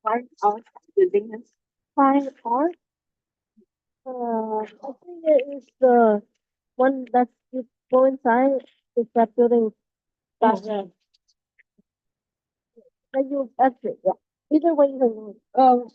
Fine art building. Fine art. I think it is the one that you go inside. It's that building that that you exit. Yeah. Either way you can go.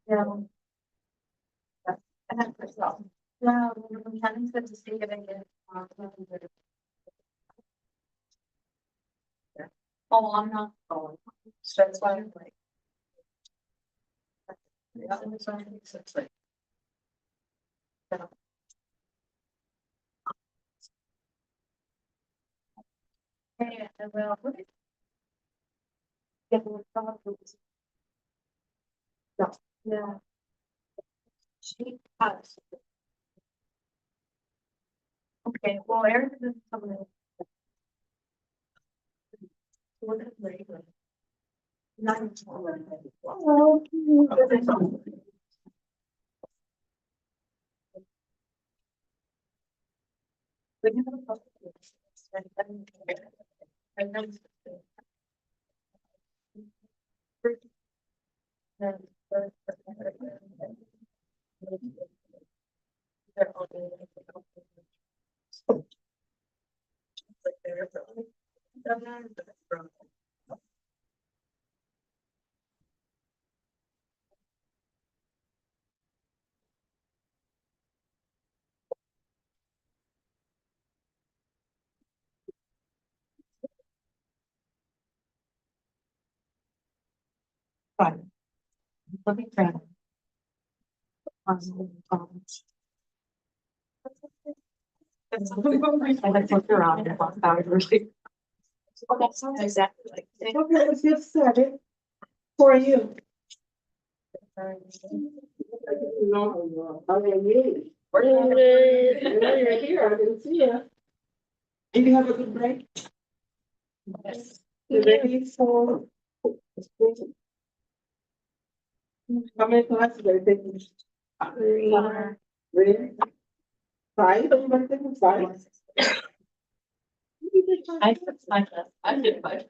Yeah. And that's myself. Yeah, I'm having to see it again. Oh, I'm not going. So that's why I'm like. Yeah, it's like. Yeah, I will. Get more problems. No. Yeah. She has. Okay, well, Eric is coming. What is later? Nine. Oh. We have a couple of Fine. Let me try. I like look around and walk out. Oh, that sounds exactly like. Okay, let's get started. Who are you? No, how are you? You're here, I didn't see you. Did you have a good break? Yes. You ready for? How many classes are you taking? Three. Five? Everybody taking five? I did five.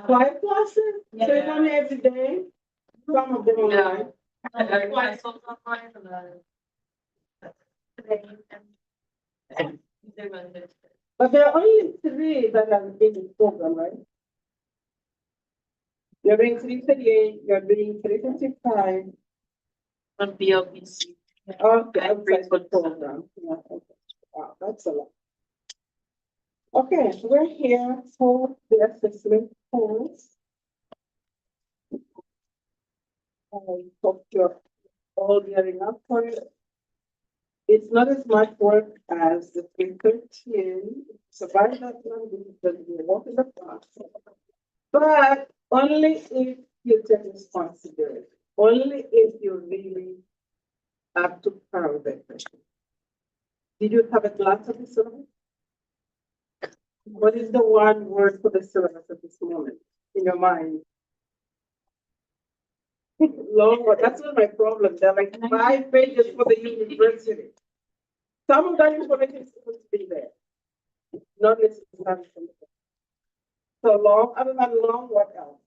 Five classes? Yeah. So one every day? Some of them online? But there are only three that are in this program, right? You're doing 338, you're doing 355. On BLBC. Okay, outside the program. Yeah, okay. Wow, that's a lot. Okay, we're here for the assessment course. I hope you're all gearing up for it. It's not as much work as the 313. Survive that one because we walk in the class. But only if you take responsibility. Only if you really have to carry that question. Did you have a glance at the syllabus? What is the one word for the syllabus at this moment in your mind? Lord, that's not my problem. They're like 5 pages for the university. Some of that information is supposed to be there. Not necessarily. So long, other than long, what else?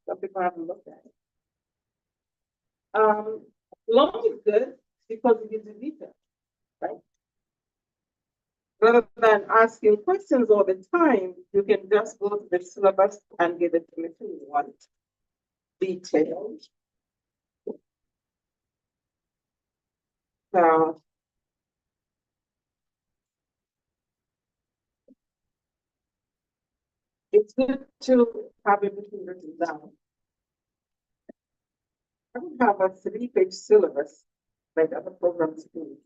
Some people haven't looked at it. Long is good because it gives you detail, right? Rather than asking questions all the time, you can just go to the syllabus and get the information you want. Detailed. So it's good to have everything written down. I don't have a 3-page syllabus like other programs do.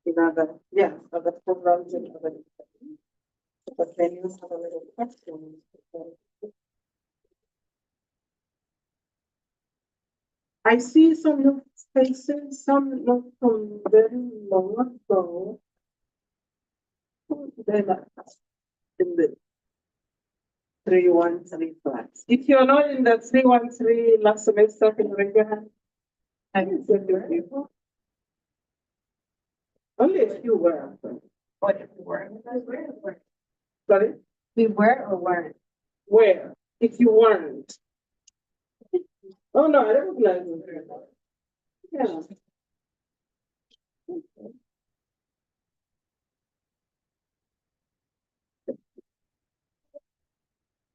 In other, yeah, other programs and other. But then you have a little question. I see some new faces, some not from very long ago. They're not in the 313 class. If you're not in the 313 last semester, can you raise your hand? I can see your people. Only a few were. What if we were? Sorry? We were or weren't? Where? If you weren't. Oh no, I recognize you. Yeah.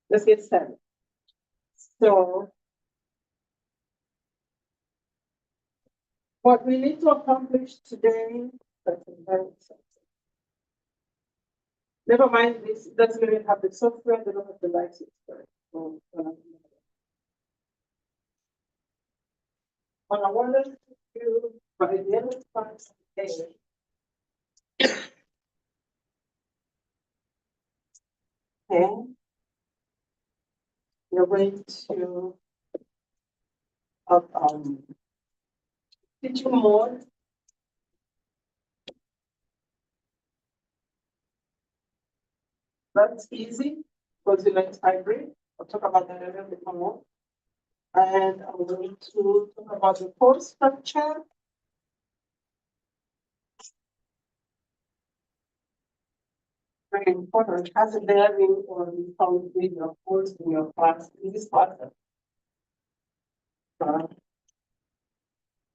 Let's get started. So what we need to accomplish today, that's very exciting. Never mind this, it doesn't even have the software, they don't have the license for it. So, what I wanted to do by the end of class today, okay, you're going to teaching mode. That's easy because you like hybrid. I'll talk about that a little bit more. And I'm going to talk about the course structure. Very important. Has a bearing on how you read your course in your class in this class.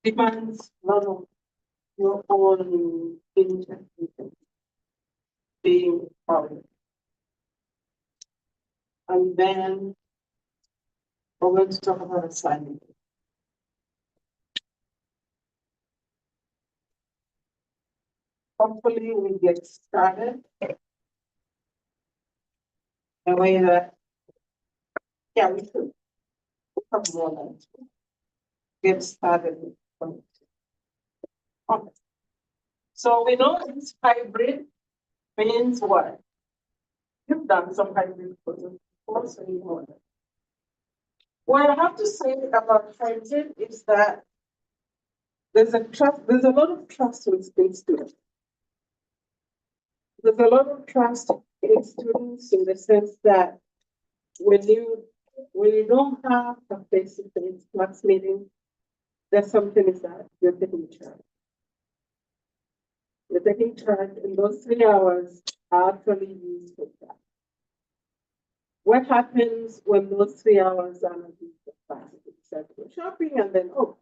Depends a lot of your own interest being part. And then we're going to talk about assignment. Hopefully we get started the way that, yeah, we could have more than get started. Okay. So we know this hybrid means what? You've done some hybrid courses before, so you know that. What I have to say about hybrid is that there's a lot of trust with students. There's a lot of trust in students in the sense that when you don't have a face-to-face class meeting, there's something is that you're taking charge. You're taking charge, and those 3 hours are actually used for that. What happens when those 3 hours are not used for class? Except for shopping, and then, oh,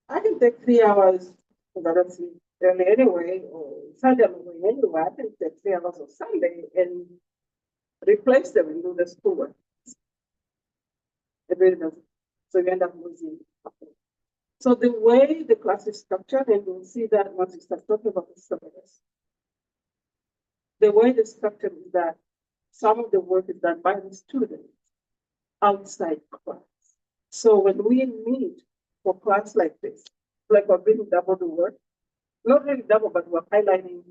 I can take 3 hours for that early anyway, or Sunday I'm going anyway. I can take 3 hours of Sunday and replace them and do the schoolwork. It really doesn't. So you end up losing. So the way the class is structured, and we'll see that once we start talking about the syllabus. The way the structure is that some of the work is done by the students outside class. So when we meet for class like this, like we're doing double the work, not really double, but we're highlighting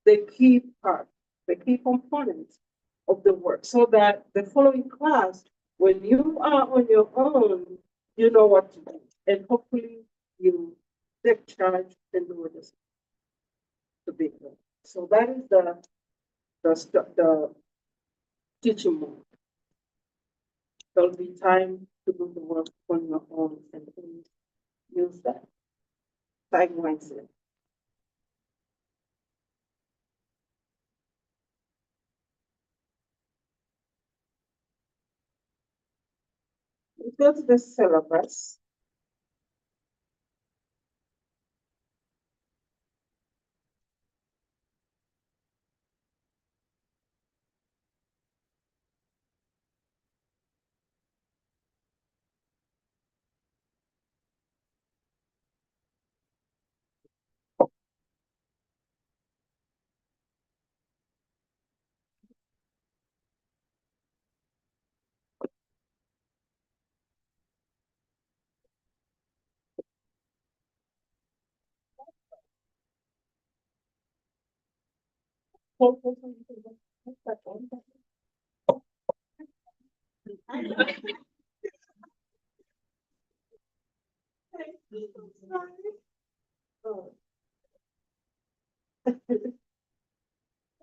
the key part, the key components of the work, so that the following class, when you are on your own, you know what to do. And hopefully you take charge and do it to be good. So that is the teaching mode. There'll be time to do the work on your own and use that time wisely. We go to the syllabus.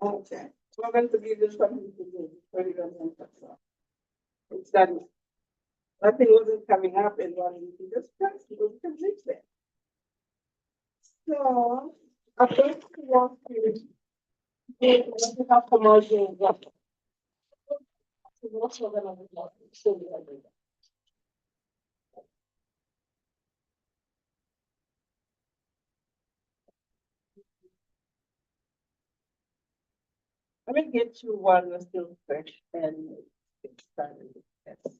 Okay, we're going to give you something to do. It's done. Nothing wasn't coming up and one you just press, you can fix it. So, I'm going to walk you through how to module what. Let me get you while you're still fresh and get started with this.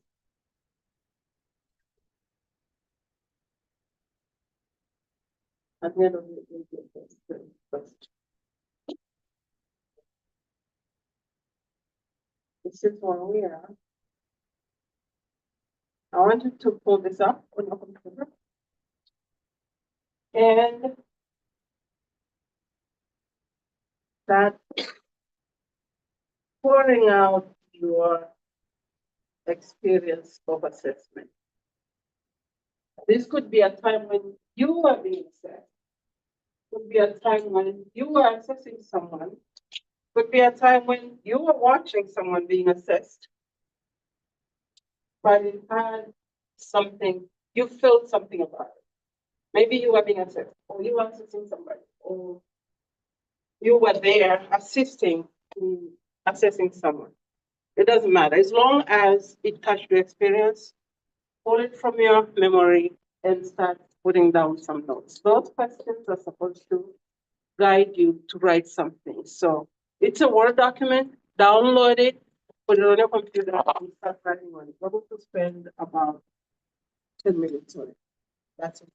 I'm going to get this first. This is where we are. I want you to pull this up on your computer. And start pouring out your experience of assessment. This could be a time when you are being assessed. Could be a time when you are assessing someone. Could be a time when you are watching someone being assessed. But it had something, you felt something about it. Maybe you were being assessed, or you were assessing somebody, or you were there assisting in assessing someone. It doesn't matter. As long as it touched your experience, pull it from your memory and start putting down some notes. Those questions are supposed to guide you to write something. So it's a Word document, download it, put it on your computer, and start writing on it. We're going to spend about 10 minutes on it. That's it.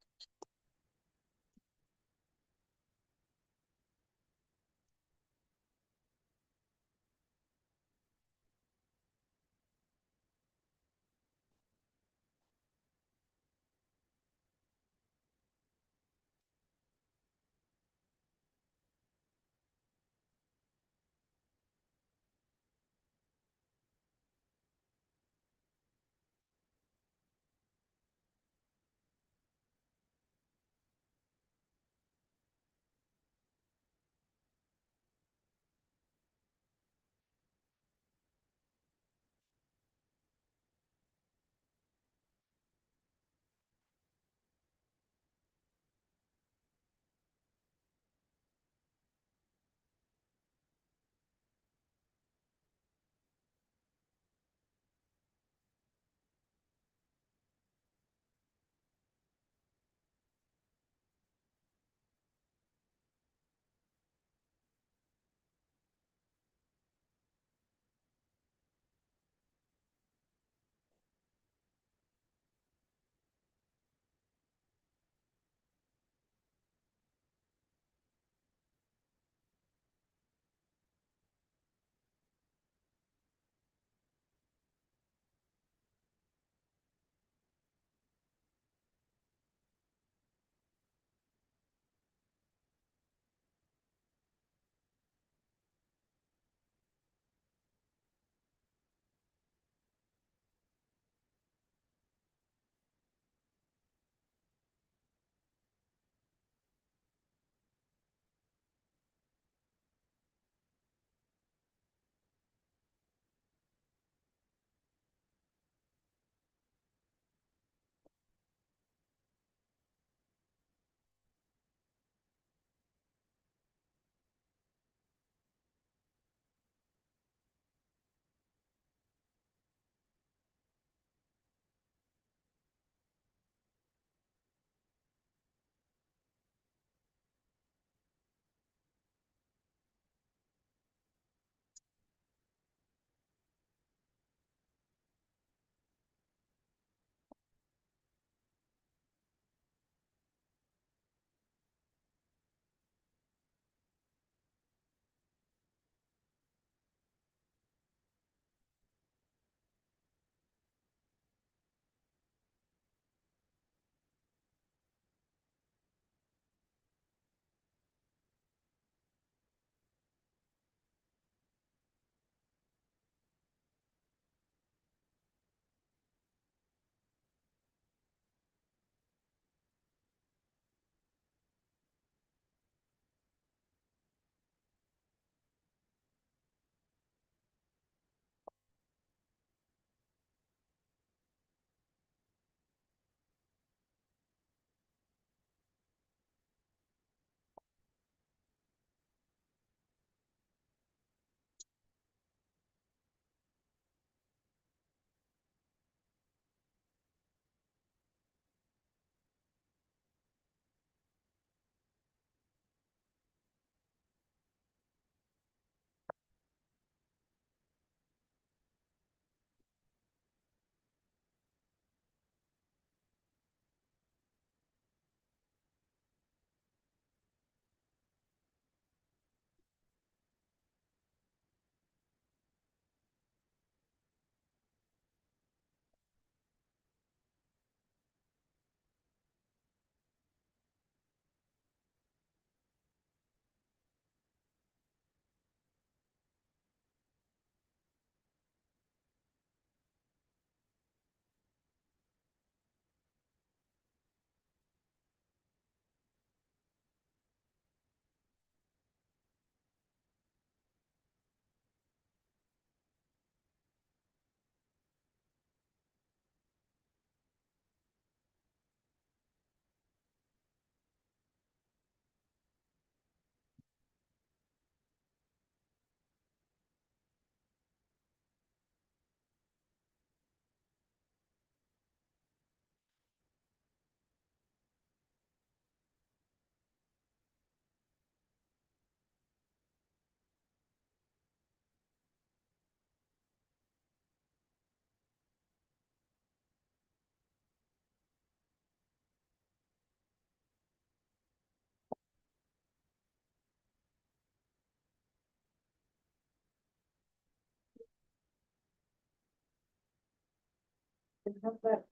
And have that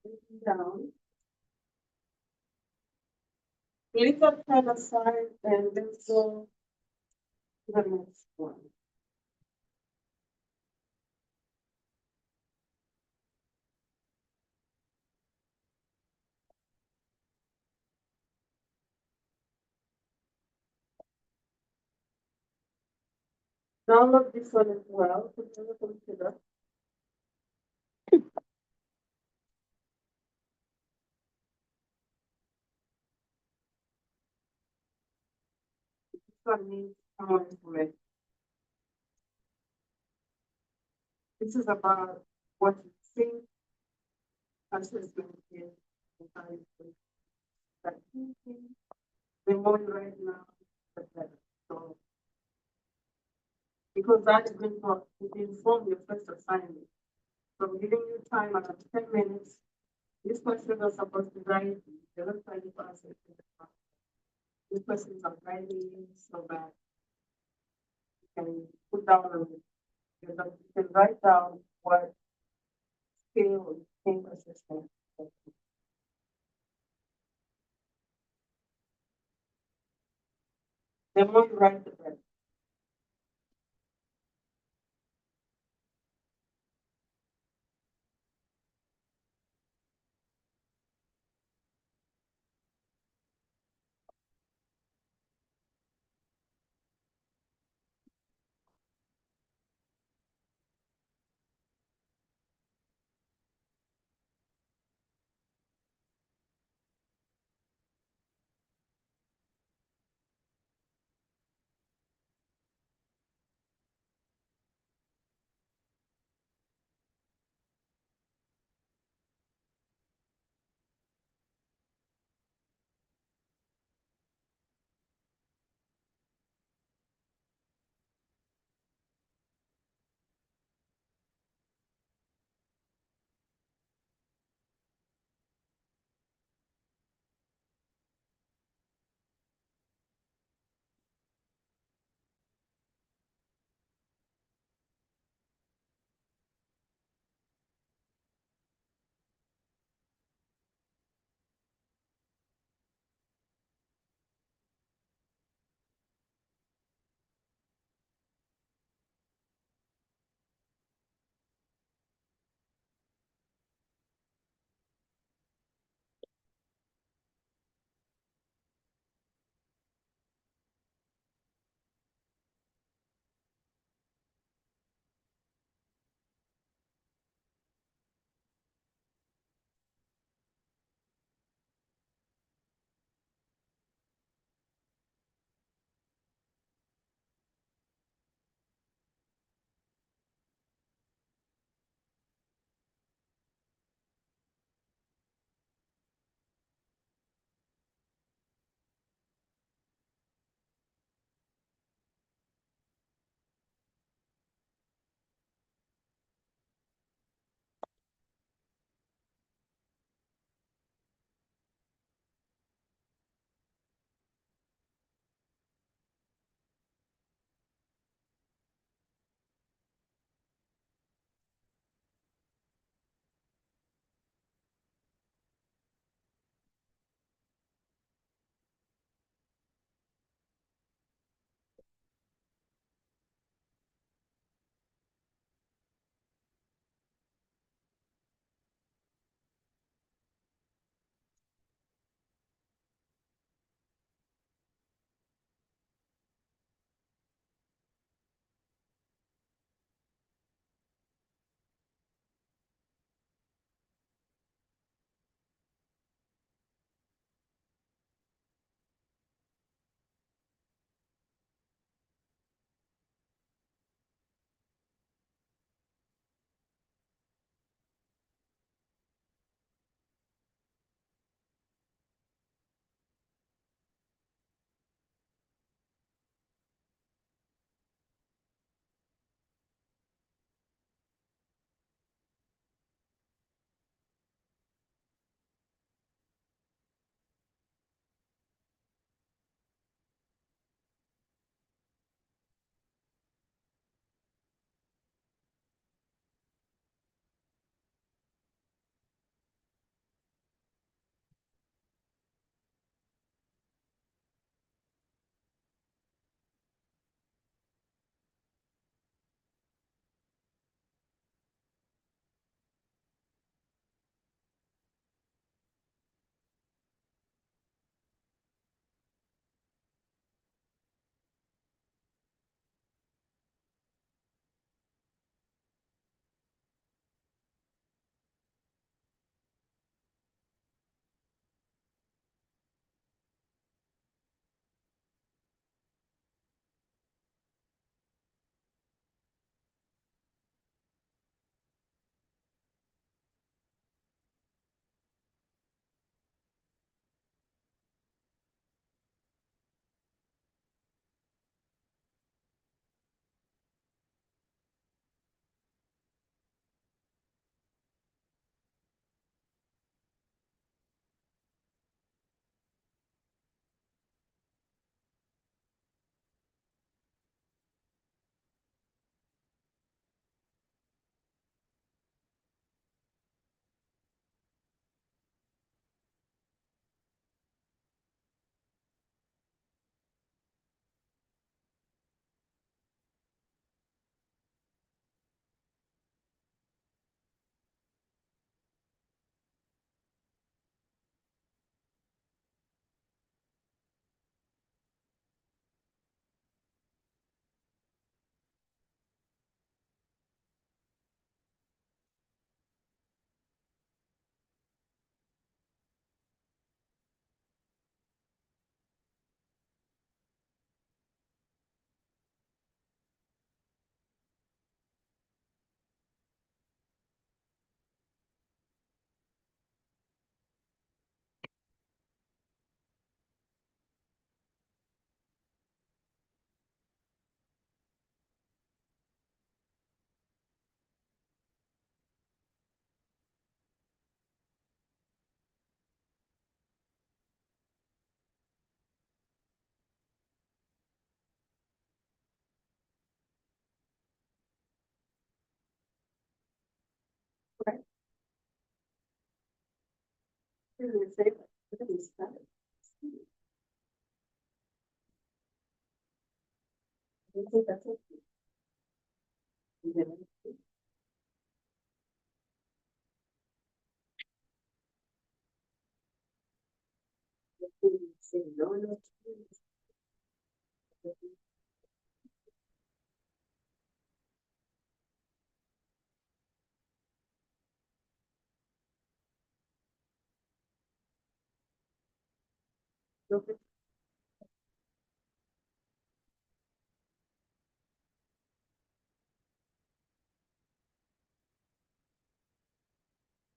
written down. Leave that pen aside and let's go to the next one. Download this one as well. Put it on the computer. This one needs someone to read. This is about what you think assessment is and how you think that thinking. The more you write now, the better. So, because that is going to inform your first assignment. So I'm giving you time at 10 minutes. These questions are supposed to guide you. You're not trying to answer it in the class. These questions are guiding you so that you can put down on it. You can write down what skill you think assessment. The more you write, the better.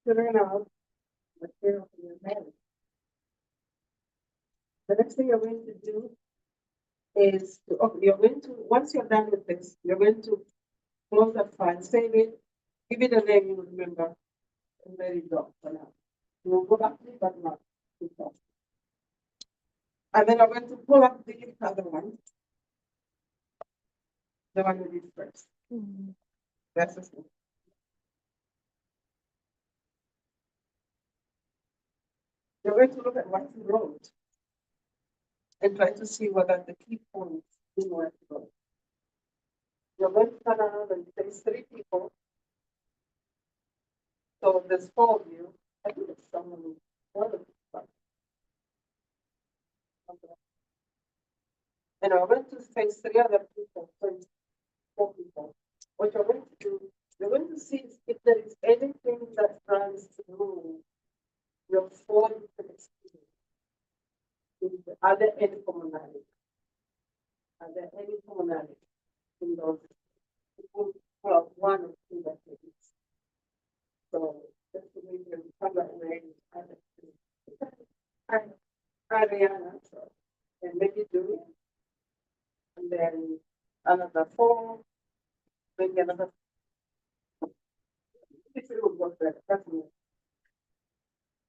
Figuring out material for your marriage. The next thing you're going to do is you're going to, once you're done with this, you're going to close that file, save it, give it a name you remember, and let it go for now. You will go back to it, but not too fast. And then I'm going to pull up the other one, the one we did first. That's the thing. You're going to look at what you wrote and try to see whether the key points in what you wrote. You're going to turn around and face 3 people. So there's 4 of you. I think it's someone who and I'm going to face 3 other people, so it's 4 people. What you're going to do, you're going to see if there is anything that runs through your 4 different experiences. Are there any commonalities? Are there any commonalities in those? Well, 1 or 2 that it is. So just to make them cover Ariana, and maybe do it. And then another 4, maybe another. If it will work better, that's me.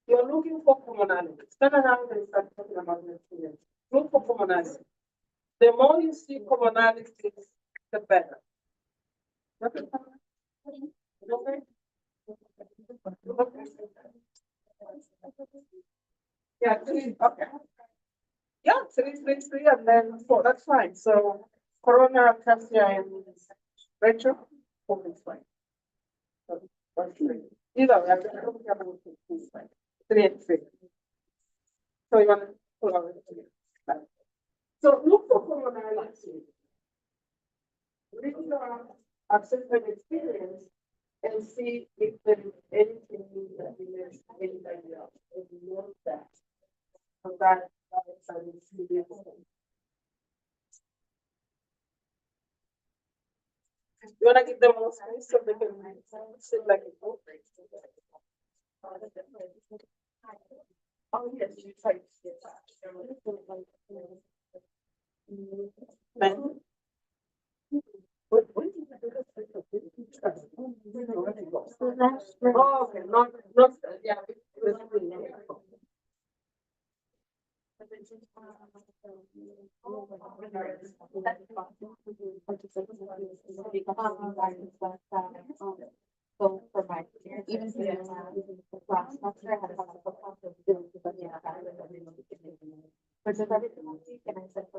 You're looking for commonalities. Turn around and start talking about your experience. Look for commonalities. The more you see commonalities, the better. Okay? Okay? Yeah, 3, okay. Yeah, 3, 3, 3, and then 4, that's fine. So, Corona, Cassia, and Rachel, 4 is fine. So, that's 3. Either way, I don't care about 2 is fine. 3 and 3. So, you want to pull out it. So, look for commonalities. Read your assessment experience and see if there is anything that relates to anybody else. If you know that. So that is really important. You want to give them more space so they can sit like a boat? Oh, yes, you try to get that. Oh, okay, not, yeah. So for my experience, even the class semester, I had a couple of classes but yeah, but just everything and I said, so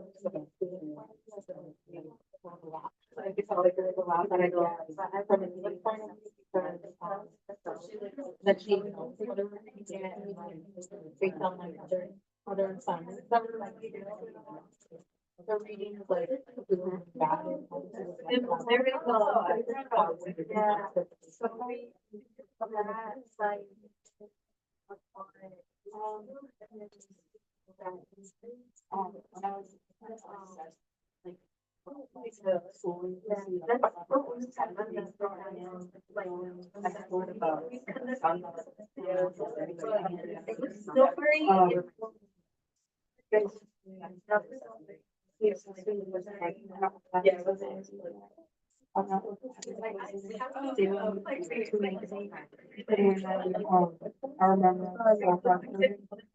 I guess I'll like it a lot, but I go, I'm from the like that she based on my other assignments that were like the reading is like bad. There is yeah. So we like when I was like the school, I remember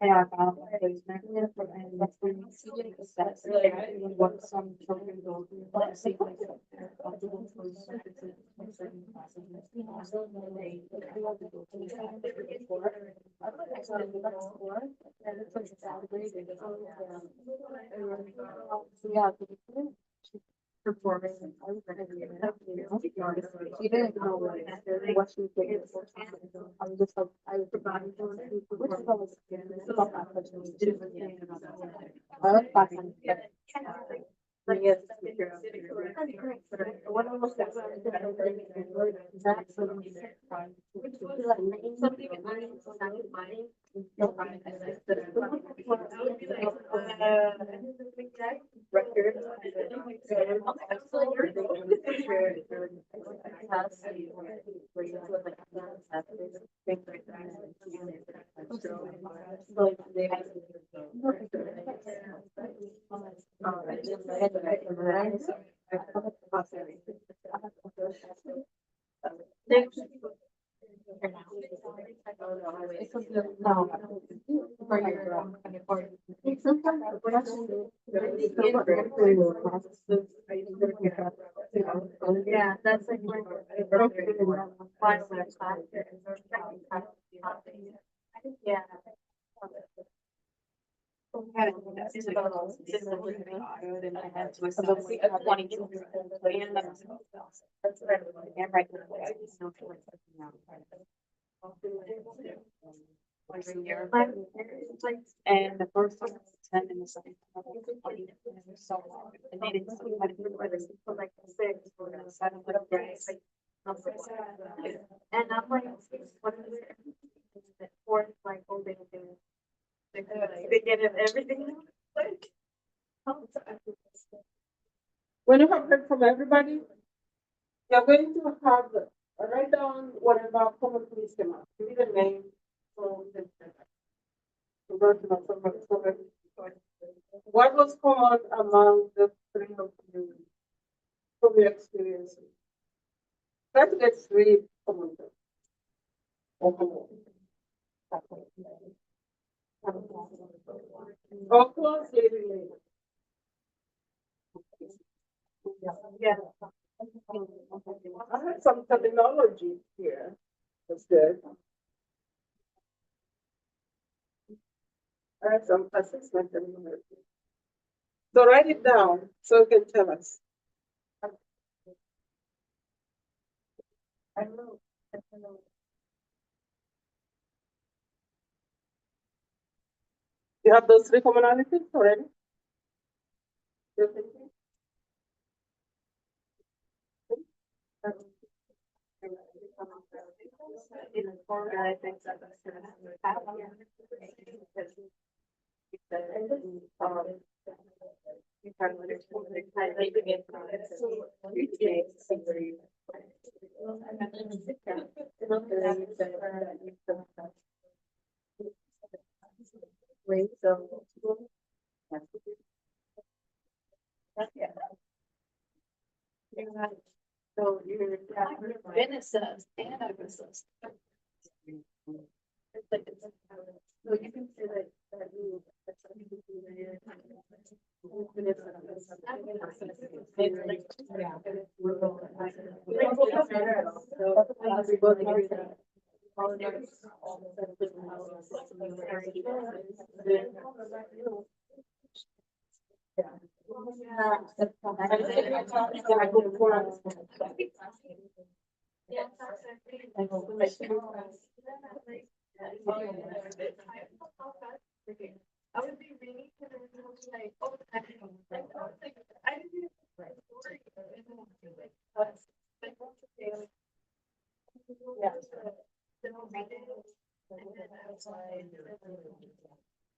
and I found a placement and that's when you see it assess what some children go through. Let's see what they're comfortable for certain classes. Also, they have to go to the Yeah. Performing. She didn't know what she was doing. I was just like, I was about to which is always about that, but she didn't really think about that. I like fashion. Yes. What I looked at. That's yeah, that's like my yeah. And I had to myself, like, 22. That's what I was like, and right now, it's no choice. And the first one was 10 and the second one was 20. And it was so long. And they didn't see how to do it. For like 6 or 7 like days. And I'm like, what is it? Fourth, like, holding things. They get it everything. Like, When you have heard from everybody, you're going to have, write down whatever common police came out, give me the name, so we can check that. So go to what was common among the three of you from your experiences? Try to get 3 common things. Or closely related. yeah. I had some terminology here. That's good. I had some assessment terminology. So write it down so you can tell us. I don't know. You have those 3 commonalities already? You're thinking? So you're Genesis and Ephesus. It's like, so you can say that you. I would be reading and then like, oh, I didn't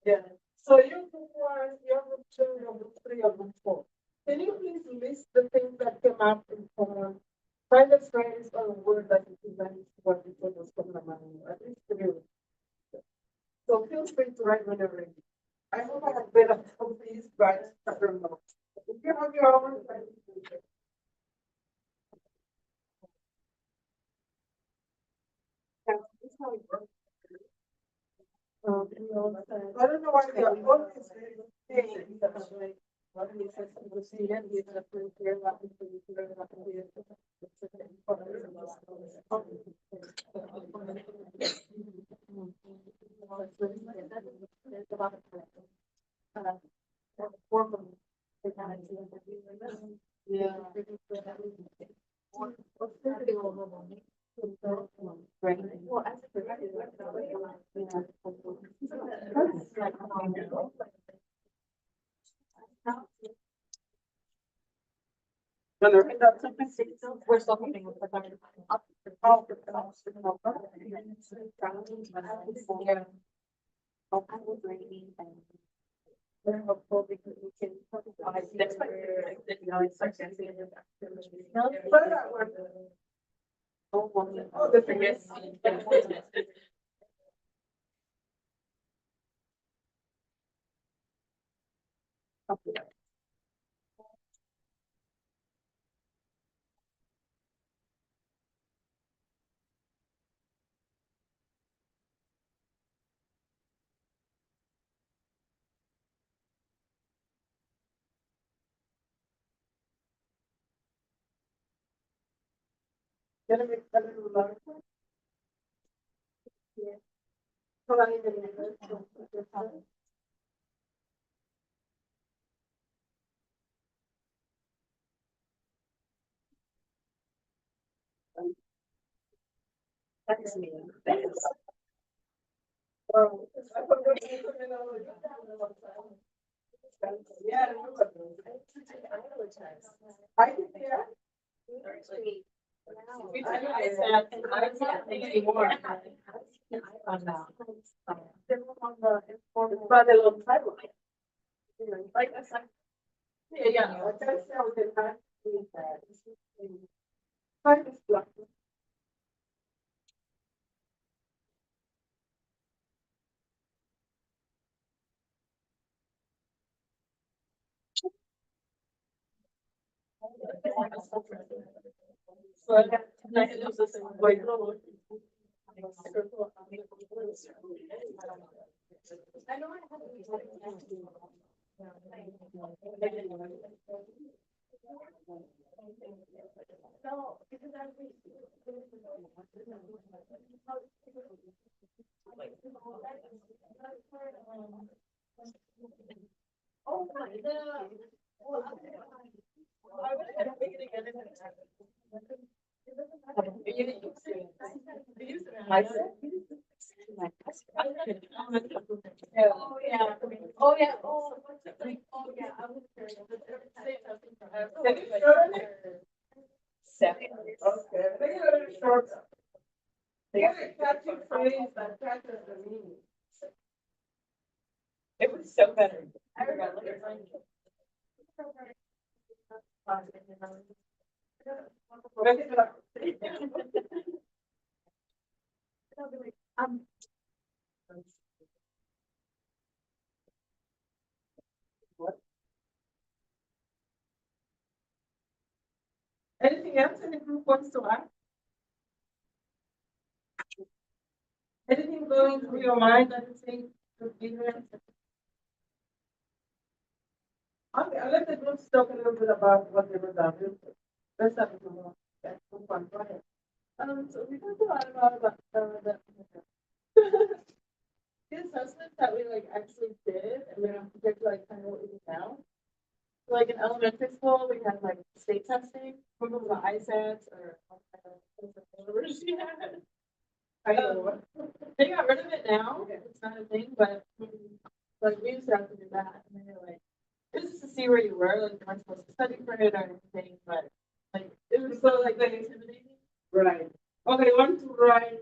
Yeah. So you group 1, your group 2, your group 3, your group 4. Can you please list the things that came up in common? Find a phrase or a word that represents what you thought was common among you, at least 3. So feel free to write whenever ready. I hope I have better copies, but I don't know. If you have your own, I don't know why they are always saying that, like, what he says to the student, he's a pretty clear that we can learn how to do it. Yeah. Gonna read out something? We're still hoping with the budget. Yeah. Oh, I was reading and. We're hopeful because we can. Next time, you know, it's like. How does that work? Oh, the thing is. Gonna make a little larger. Hold on, even a minute. That's me. Oh. Yeah. I can see that. I can't think anymore. It's by the little timeline. Like I said. Yeah, like I said, we can have to do that. Time is black. So I lose this white roll. I know I Oh, I would have taken it again. Oh, yeah. Oh, yeah. Oh, yeah. I was second. Okay. They got a short. They got a catchy phrase that catches the meaning. It was so better. I remember. Anything else in the group wants to add? Anything going through your mind that you think could be there? Okay, I'll let the group talk a little bit about what they were doing. Let's have a more. Okay, go ahead. So we talked a lot about the the assessments that we like actually did, and then compared to like kind of what we do now. So, like in elementary school, we had like state testing, remember the ISEDs or they got rid of it now. It's not a thing, but like we used to have to do that, and they were like, this is to see where you were, like you weren't supposed to study for it or anything, but like it was so like intimidating. Right. Okay, want to write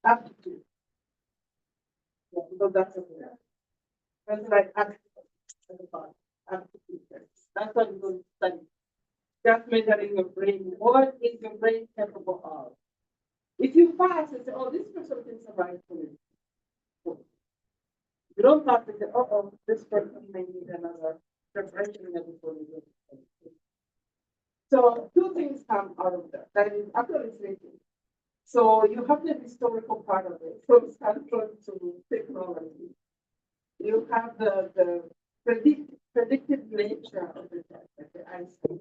aptitude. Yeah, because that's a that's like aptitude. That's what you're going to study. Just measuring your brain. What is your brain capable of? If you pass and say, oh, this person can survive for me. You don't pass and say, oh, this person may need another preparation before you do it. So two things come out of that. That is actually. So you have the historical part of it, from Stanford to technology. You have the predictive nature of the test, like the Einstein.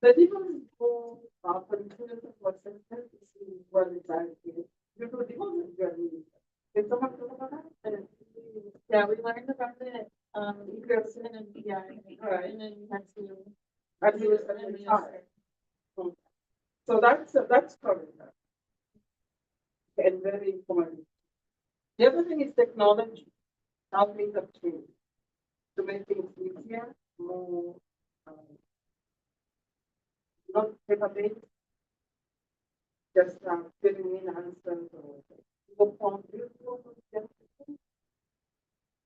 The difference is for the students of what system is what the child is. You know, the whole journey. Can someone talk about that? Yeah, we learned about it, Pearson and BI, Right. and then you had to. And he was at the time. So that's covered. And very important. The other thing is technology, how things have changed to make things easier, more, not paper-based, just filling in answers or Google Form. Do you know what it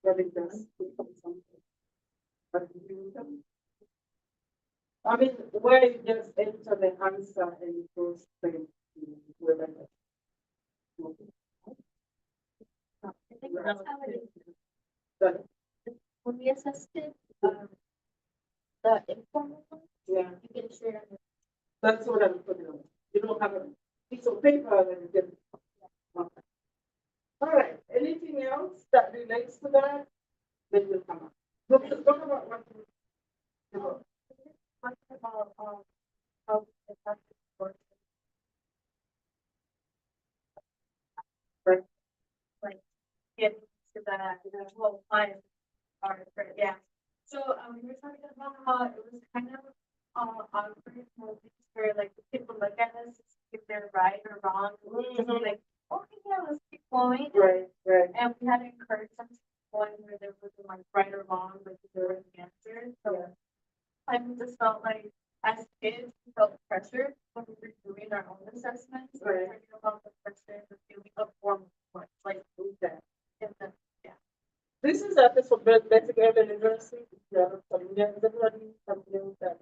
what it does? Become something. But you use them? I mean, where you just enter the answer and it goes straight to whatever. I think that's how it is. But, When we assessed it, the informal one, yeah. you can share it. That's what I'm putting on. You don't have a piece of paper and you can. Okay. All right. Anything else that relates to that? Then will come up. Talk about what you do. Talk about, how effective work, Right. like, get to that, whole client part, right, yeah. So, we were talking about how it was kind of, awkward moments where, like, the people look at us, to see if they're right or wrong, and we just be like, okay, yeah, let's keep going. Right. And we had to encourage them to keep going where there wasn't like right or wrong, but there were answers. So Yeah. I just felt like as kids, we felt pressure when we were doing our own assessments. We were Right. talking about the pressure, the feeling of form, like, Okay. in the, yeah. This is at for basic level university. You are familiar with everybody familiar with that.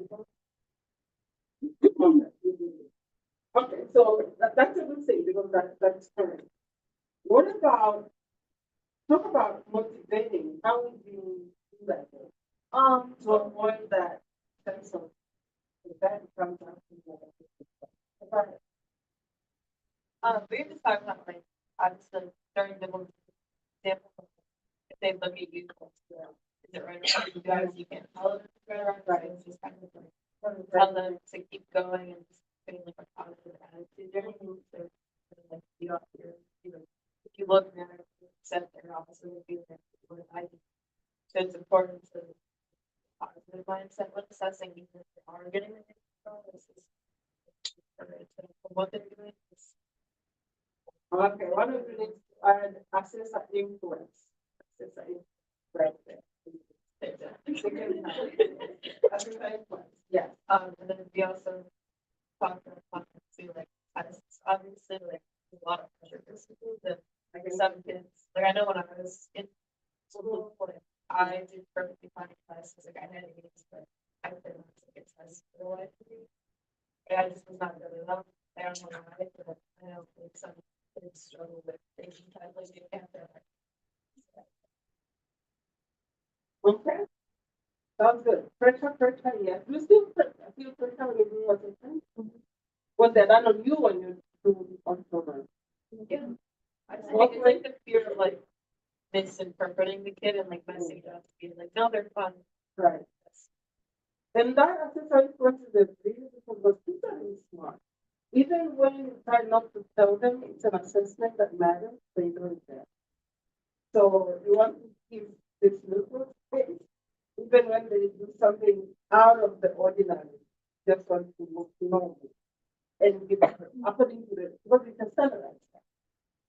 Okay, so that's a good thing because that's correct. What about talk about motivating? How would you do that to avoid that sense of that comes out? We were just talking about like, obviously, during the example, if they look at you, is it right? You guys, you can't tell them it's right. It's just kind of like, tell them to keep going and just putting like a positive attitude during it. So, like, you know, if you look at it, set their opposite would be like, what I do. So it's important to positive mindset when assessing, even if they are getting it. This is for what they're doing. Okay, one of the things to add access and influence. Access and influence. Access and influence. Yeah. And then we also talked about too, like, obviously, like, a lot of pressure for schools and like some kids. Like, I know when I was in school, like, I did perfectly fine in classes. Like, I had A's, but I didn't take a test for the life of me. I just was not good enough. I don't know why, but I know like some kids struggle with thinking kind of like you can't. Okay. Sounds good. Pressure, yes. You still feel pressure when you do what you think. Was that done on you when you do on program? Yeah. I think it's like the fear of like misinterpreting the kid and like messing it up, being like, no, they're fun. Right. And that exercise process is really difficult because people are really smart. Even when you try not to tell them it's an assessment that matters, they know it there. So you want to give this little space, even when they do something out of the ordinary, just want to move normal. And give according to the what we can standardize that,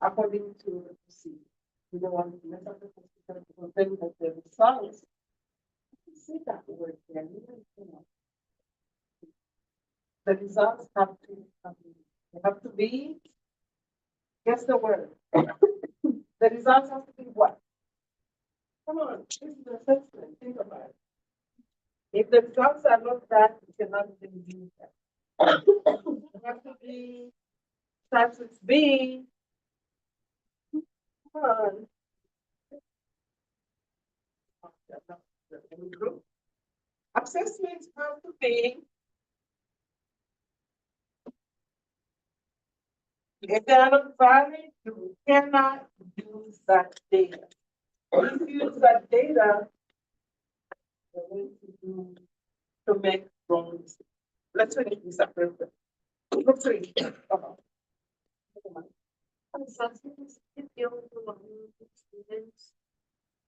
according to the procedure. We don't want to mess up the procedure because then that the results. See that word there, you know. The results have to they have to be, guess the word. The results have to be what? Come on, this is the assessment. Think about it. If the results are not that, you cannot even use that. It has to be starts with B. Come on. Assessments have to be. If they are not valid, you cannot use that data. If you use that data, you're going to make wrong decisions. Let's finish this up real quick. Look three. assessments can feel overwhelming for students.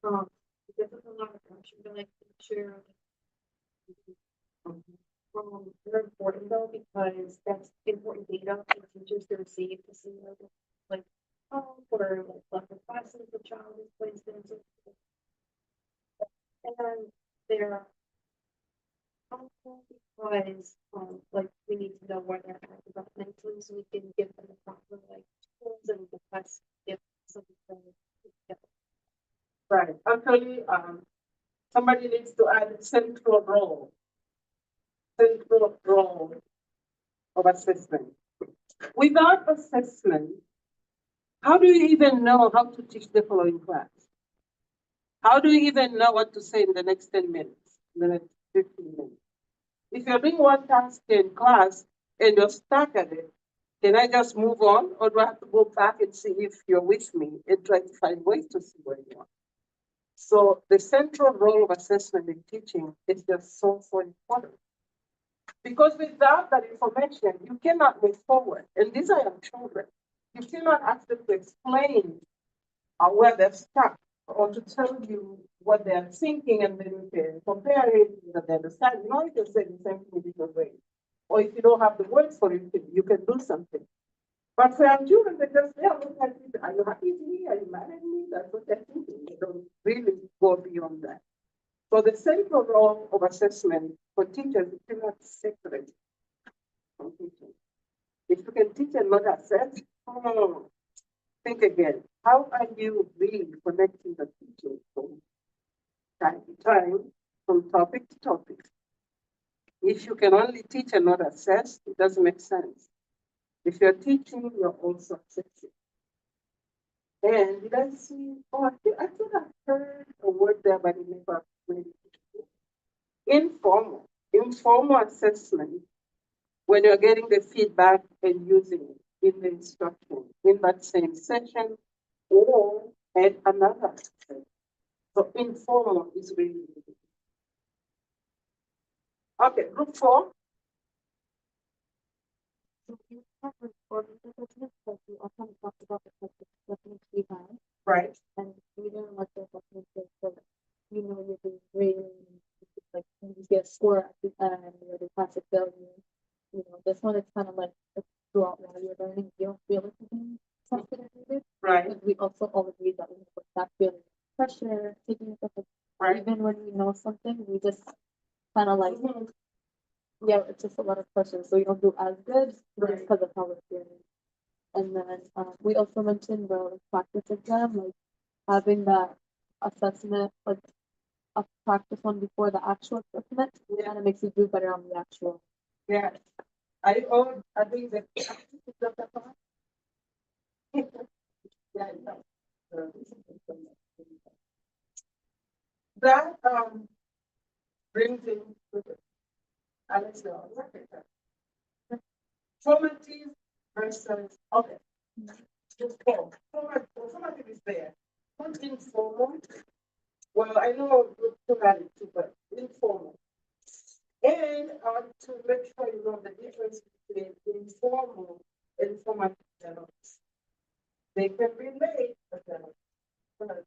Because of a lot of pressure, but like teacher, they're important though because that's important data for teachers to receive to see like or like what the classes the child is placed in, and they're helpful because like we need to know where they're at developmentally so we can give them the proper like tools and the best give something. Right. Actually, somebody needs to add central role of assessment. Without assessment, how do you even know how to teach the following class? How do you even know what to say in the next 10 minutes, in the next 15 minutes? If you're doing one task in class and you're stuck at it, can I just move on, or do I have to go back and see if you're with me and try to find ways to see where you are? So the central role of assessment in teaching is just so important. Because without that information, you cannot move forward. And these are young children. You cannot ask them to explain where they're stuck or to tell you what they're thinking, and then you can compare it, that they understand. You know, you can say the same thing in different ways. Or if you don't have the words for it, you can do something. But for young children, they just, yeah, look at it. Are you happy with me? Are you mad at me? That's what they're thinking. They don't really go beyond that. So the central role of assessment for teachers is cannot separate from teaching. If you can teach and not assess, think again. How are you really connecting the teaching from time to time, from topic to topic? If you can only teach and not assess, it doesn't make sense. If you're teaching, you're also assessing. And did I see? Oh, I think I've heard a word there, but it never really. Informal assessment, when you're getting the feedback and using it in the instruction in that same session or at another session. So informal is really good. Okay, group 4. We often talk about the assessments we have, Right. and we don't like the assessments that you know you're doing great, like you get a score at the end, or the classic failure. You know, this one is kind of like throughout while you're learning, you don't feel like you're being tested and needed. Right. But we also all agree that we put that feeling pressure, taking it, Right. even when we know something, we just kind of like, yeah, it's just a lot of pressure, so you don't do as good just because of how we're feeling. And then we also mentioned the practice exam, like having that assessment, like a practice one before the actual assessment, and it makes you do better on the actual. Yeah. I think that that brings in Alex, formative versus okay. Formative is there. Not informal. Well, I know you still had it too, but informal. And to make sure you know the difference between informal and formative dialogues. They can relate, but they're not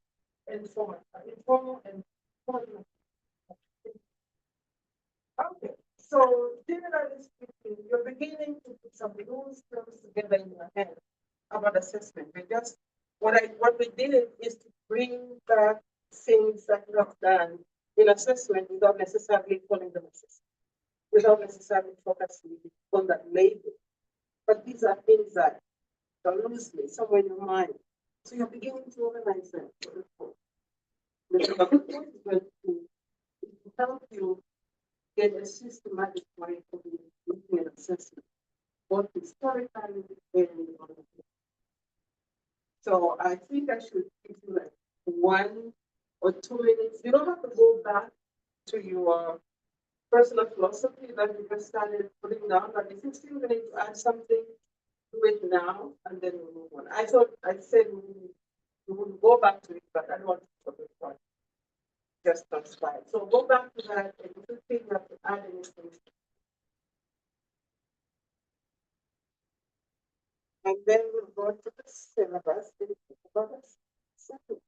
informal and formal. Okay, so generally speaking, you're beginning to put some rules terms together in your head about assessment. What we did is to bring back things that you have done in assessment without necessarily calling them assessment, without necessarily focusing on that label. But these are things that are loosely somewhere in your mind. So you're beginning to organize them. The good point is going to help you get a systematic way of looking at assessment, both historically and so I think I should give you like 1 or 2 minutes. You don't have to go back to your personal philosophy that you just started putting down, but if you still need to add something, do it now and then we'll move on. I thought I said we would go back to it, but I don't want to forget one. Just on slide. So go back to that and if you think you have to add anything. And then we'll go to the syllabus. Second.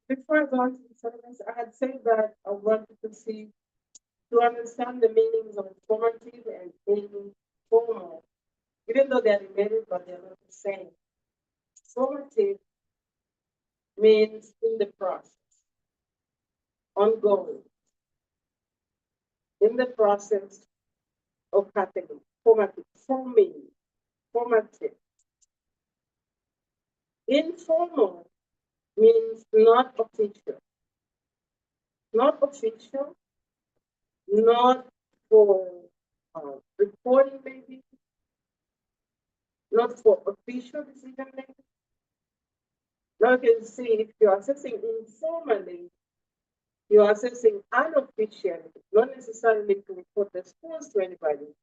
Before I go on to the syllabus, I had said that I wanted to understand the meanings of formative and informal, even though they are related, but they're not the same. Formative means in the process, ongoing, in the process of category, formative, formative. Informal means not official, not official, not for reporting maybe, not for official decision making. Now you can see if you're assessing informally, you're assessing unofficially, not necessarily to report the scores to anybody,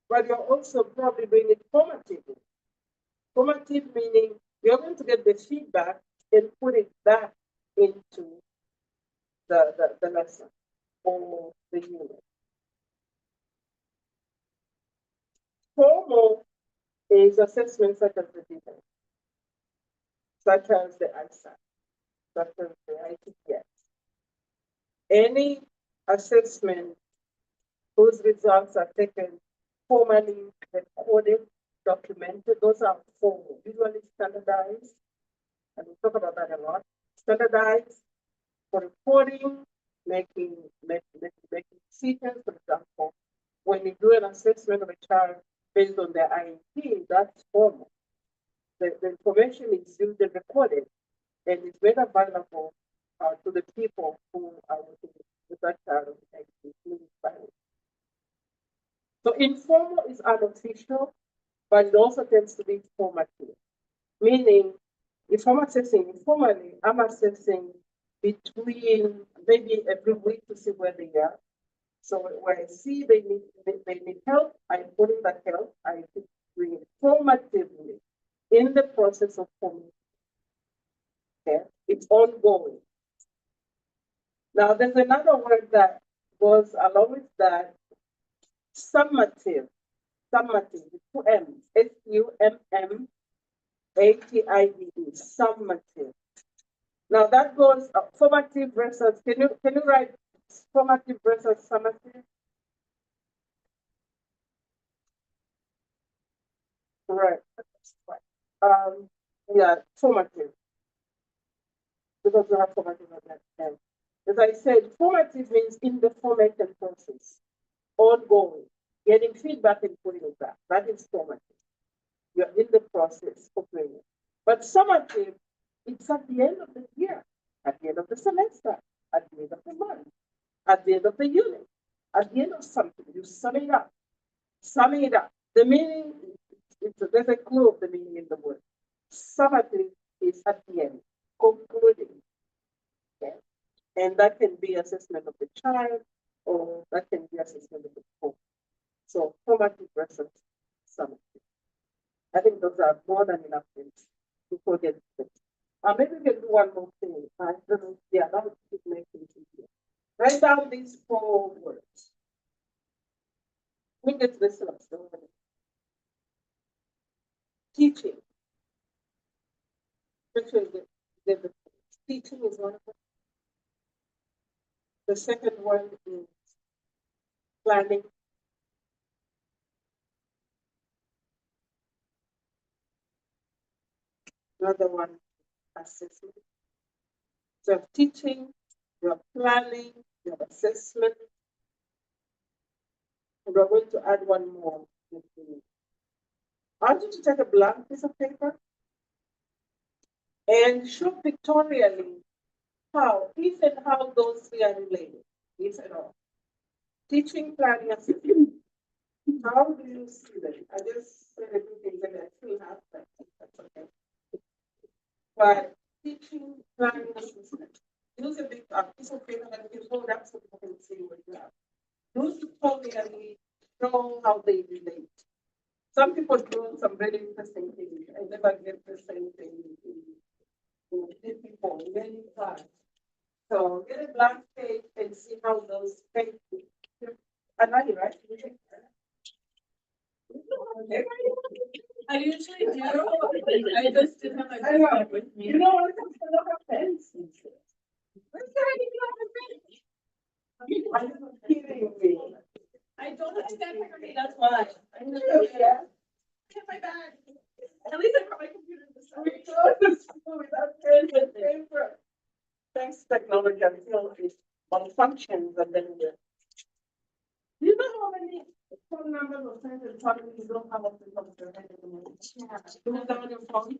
but you're also probably doing it formatively. Formative meaning you're going to get the feedback and put it back into the lesson or the unit. Formal is assessment such as the detail, such as the ISAT, such as the ITPS. Any assessment whose results are taken formally recorded, documented, those are formal, usually standardized, and we talk about that a lot. Standardized for reporting, making decisions, for example. When you do an assessment of a child based on their IEP, that's formal. The information is usually recorded and is made available to the people who are working with that child of the IEP. So informal is unofficial, but it also tends to be formative. Meaning, if I'm assessing informally, I'm assessing between maybe every week to see where they are. So when I see they need help, I put in that help. I bring it formatively in the process of formation. Okay? It's ongoing. Now, there's another word that goes along with that, summative. Summative, two M's, SUMMATIVE, summative. Now that goes formative versus, can you write formative versus summative? Right. Yeah, formative. Because we have formative at that time. As I said, formative means in the formation process, ongoing, getting feedback and putting it back. That is formative. You're in the process of doing it. But summative It's at the end of the year, at the end of the semester, at the end of the month, at the end of the unit, at the end of something. You sum it up. Summing it up. The meaning, there's a clue of the meaning in the word. Summative is at the end, concluding. Okay? And that can be assessment of the child, or that can be assessment of the school. So formative versus summative. I think those are more than enough things to forget this. Maybe we can do one more thing. I don't know. Yeah, that would make things easier. Write down these 4 words. Let me get this up. Teaching. Make sure you get the teaching is one of them. The second one is planning. Another one, assessment. So you have teaching, you have planning, you have assessment. And we're going to add one more. I want you to take a blank piece of paper and show pictorially how, if and how those 3 are related, if at all. Teaching, planning, assessment. How do you see them? I just said a few things and I still have that. That's okay. But teaching, planning, assessment. Use a big piece of paper that you can hold up so people can see what you have. Those tutorially show how they relate. Some people do some very interesting things. I never get the same thing in people many times. So get a blank page and see how those pages. And I right? I usually do. I just didn't have my I know. backpack with me. You know what? I don't have pens. Where's the idea of a pen? Are you kidding me? I don't have my backpack with me, that's why. I know. Yeah. Get my bag. At least I brought my computer this time. We go to school without pen and paper. Thanks to technology, I'm still malfunctions and then do you know how many phone numbers or friends and family you don't have off the top of your head at the moment? Yeah. You have that on your phone?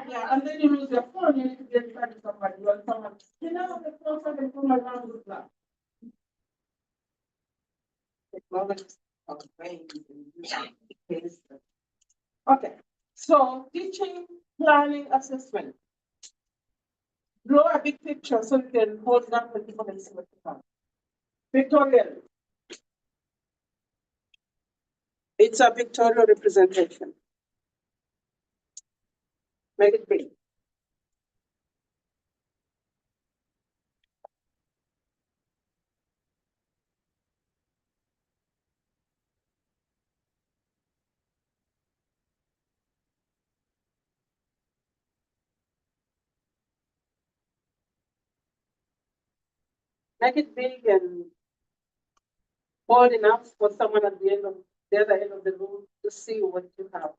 Yeah, and then you lose your phone, you need to get back to somebody. You want someone, you know, the phone so I can pull my around with that. Technology is our brains and okay, so teaching, planning, assessment. Draw a big picture so you can hold it up and people can see what you have. Pictorial. It's a pictorial representation. Make it big. Make it big and bold enough for someone at the other end of the room to see what you have.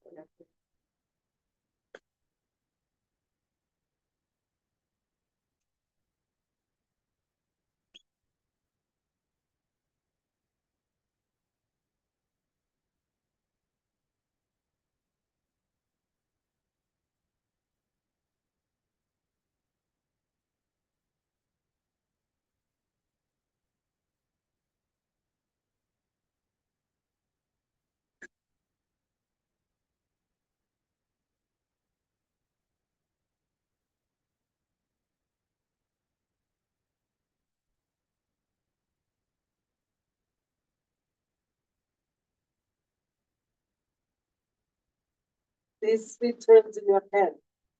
These 3 terms in your head: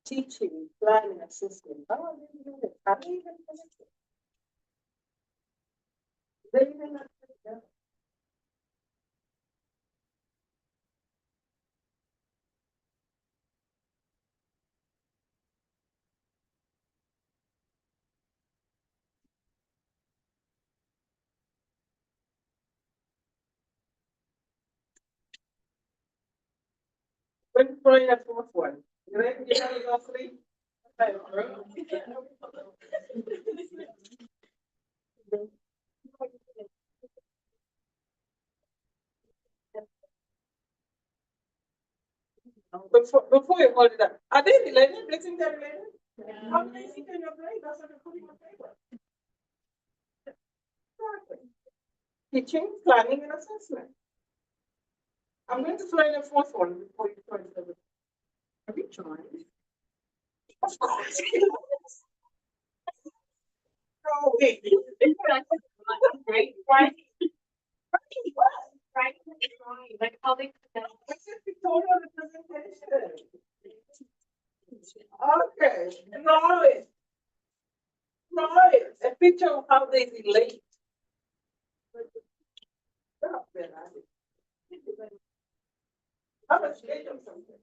teaching, planning, assessment. How are they doing it? Are they even connected? They even not together. When throwing a fourth one, you ready to get all 3? Before you hold it up, are they related? Do you think they're related? How lazy can your brain doesn't put in on paper? Exactly. Teaching, planning, and assessment. I'm going to throw in a fourth one before you throw it over. Have you tried? Of course. No, wait. Right, right. Right, like how they. This is pictorial representation. Okay, draw it. Draw it. A picture of how they relate. Stop it, Abby. How much later or something?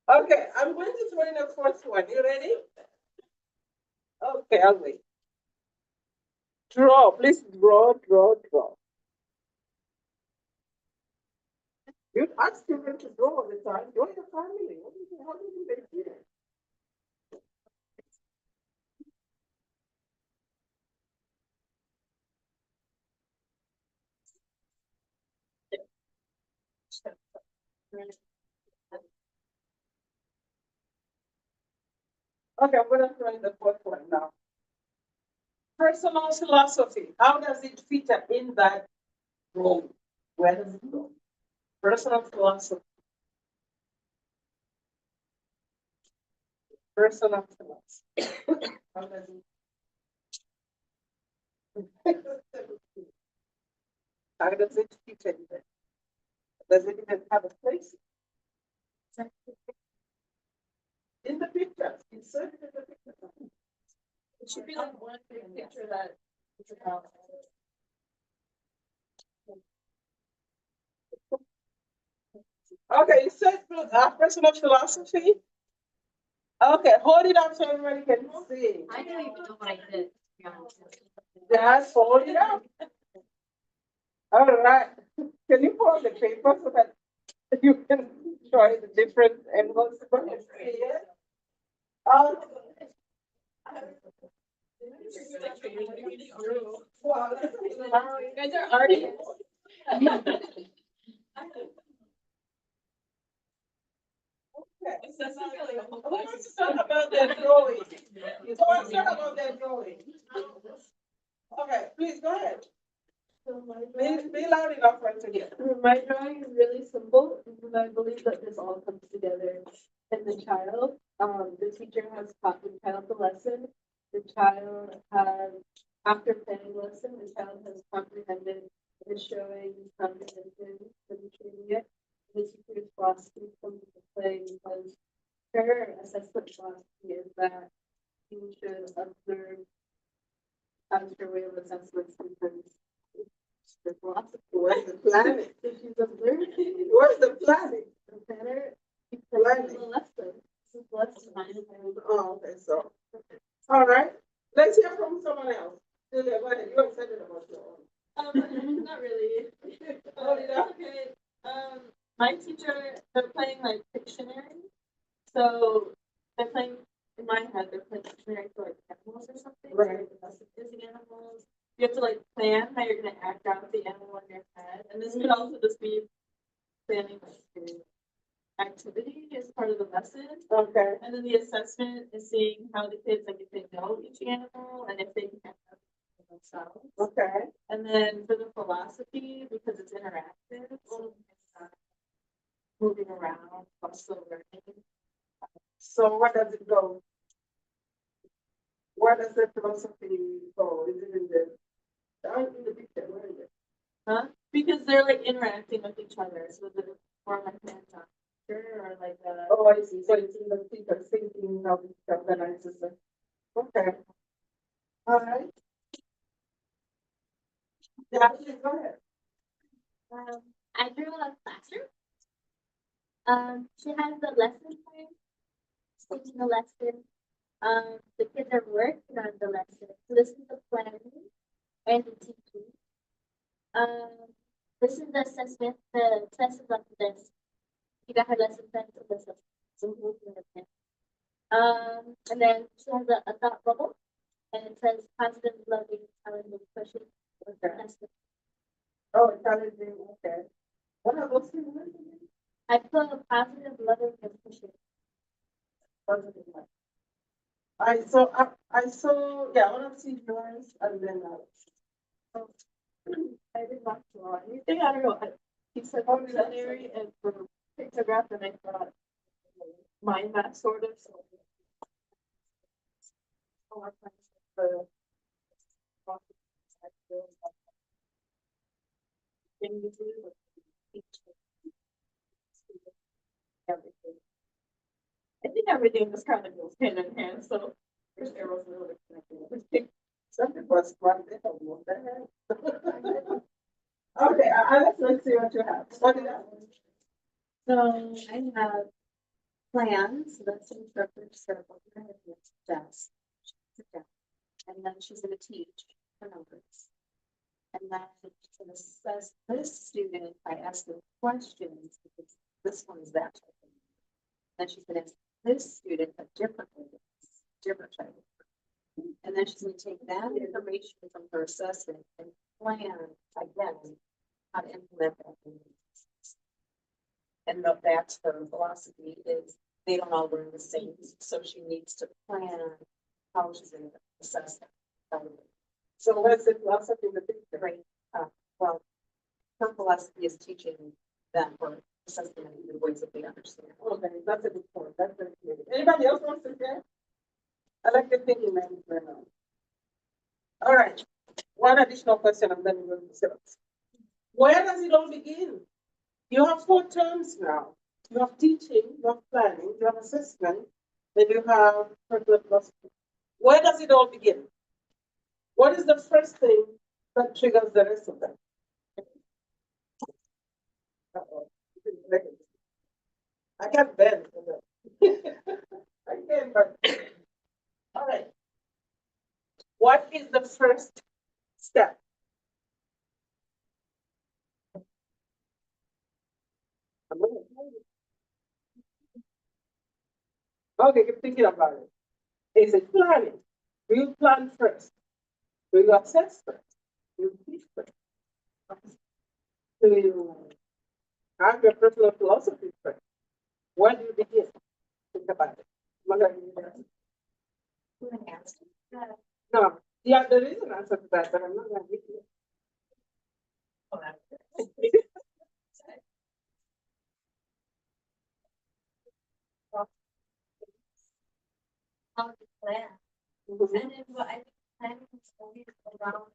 Okay, I'm going to throw in a fourth one. You ready? Okay, I'll wait. Draw, please draw, draw, draw. You'd ask children to draw all the time. Draw your family. What do you think? How do you think they do it? Okay, I'm gonna throw in the fourth one now. Personal philosophy. How does it feature in that role? Where does it go? Personal philosophy. Personal philosophy. How does it? How does it feature in there? Does it even have a place? In the pictures, insert it in the picture. It should be like one big picture that is about. Okay, you said personal philosophy. Okay, hold it up so everybody can see. I don't even know what I did. Just hold it up. All right. Can you pull the paper so that you can try the different angles? Um, wow, You guys are artists. Let's talk about that drawing. So let's talk about that drawing. Okay, please go ahead. Be loud enough for us to hear. My drawing is really simple, and I believe that this all comes together in the child. The teacher has taught the child the lesson. The child has, after planning the lesson, the child has comprehended, is showing comprehension, demonstrating it. The teacher's philosophy comes into play because her assessment philosophy is that you should observe as your way of assessments because the philosophy. Where's the planet? So she's observing Where's the planet? the planner. Planet. The lesson. This is lesson. Oh, okay, so. All right. Let's hear from someone else. Julia, go ahead. You're excited about your own. Not really. Hold it up. Okay. My teacher, they're playing like Pictionary. So they're playing, in my head, they're playing Pictionary for like animals or something. Right. So, like, using animals. You have to like plan how you're gonna act out the animal in your head. And this could also just be planning like activity as part of the lesson. Okay. And then the assessment is seeing how the kids, like if they know each animal and if they can have them for themselves. Okay. And then for the philosophy, because it's interactive, so it's moving around, also learning. So where does it go? Where does the philosophy go? Is it in the picture? Where is it? Huh? Because they're like interacting with each other. So the more like hands-on or like Oh, I see. So it's in the picture, thinking how it organizes it. Okay. All right. Yeah, please go ahead. I drew a classroom. She has the lesson plan, teaching the lesson. The kids are working on the lesson. So this is the planning and the teaching. This is the assessment. The test is up to this. You got her lesson plan to this. And then she has a thought bubble. And it says positive, loving, challenging, pushing. Okay. That's the- Oh, challenging, okay. What are those things? I put a positive, loving, and pushing. Positive one. I saw, yeah, I want to see yours and then I didn't want to draw anything, I don't know, he said vocabulary and for pictograph, and I thought mind that sort of, so. Thing to do with everything. I think everything just kind of goes hand in hand, so there's arrows really connected. some people are smart, they don't know that. Okay, let's see what you have. What do you have? So I have plans, so that's interpretive circle, kind of desk. Sit down. And then she's gonna teach her numbers. And then she's gonna assess this student by asking questions, because this one is that type of. Then she's gonna ask this student a different way, different type of. And then she's gonna take that information from her assessment and plan again how to implement that. in the assessment. And that's her philosophy is they don't all learn the same, so she needs to plan how she's gonna assess that. So where's the philosophy in the picture? Right, well, her philosophy is teaching them or assessing them in the ways that they understand. Okay, that's a good point. That's very clear. Anybody else wants to share? I like the thinking man right now. All right, one additional question and then we'll go to where does it all begin? You have 4 terms now. You have teaching, you have planning, you have assessment, then you have curriculum philosophy. Where does it all begin? What is the first thing that triggers the rest of them? Uh-oh. I can't bend. I can't bend. All right. What is the first step? Okay, keep thinking about it. Is it planning? Do you plan first? Do you assess first? Do you teach first? Do you have your personal philosophy first? Where do you begin? Think about it. What are you doing? No. Yeah, there is an answer to that, but I'm not going to give you. How to plan. Mhm. And then what I think planning is always around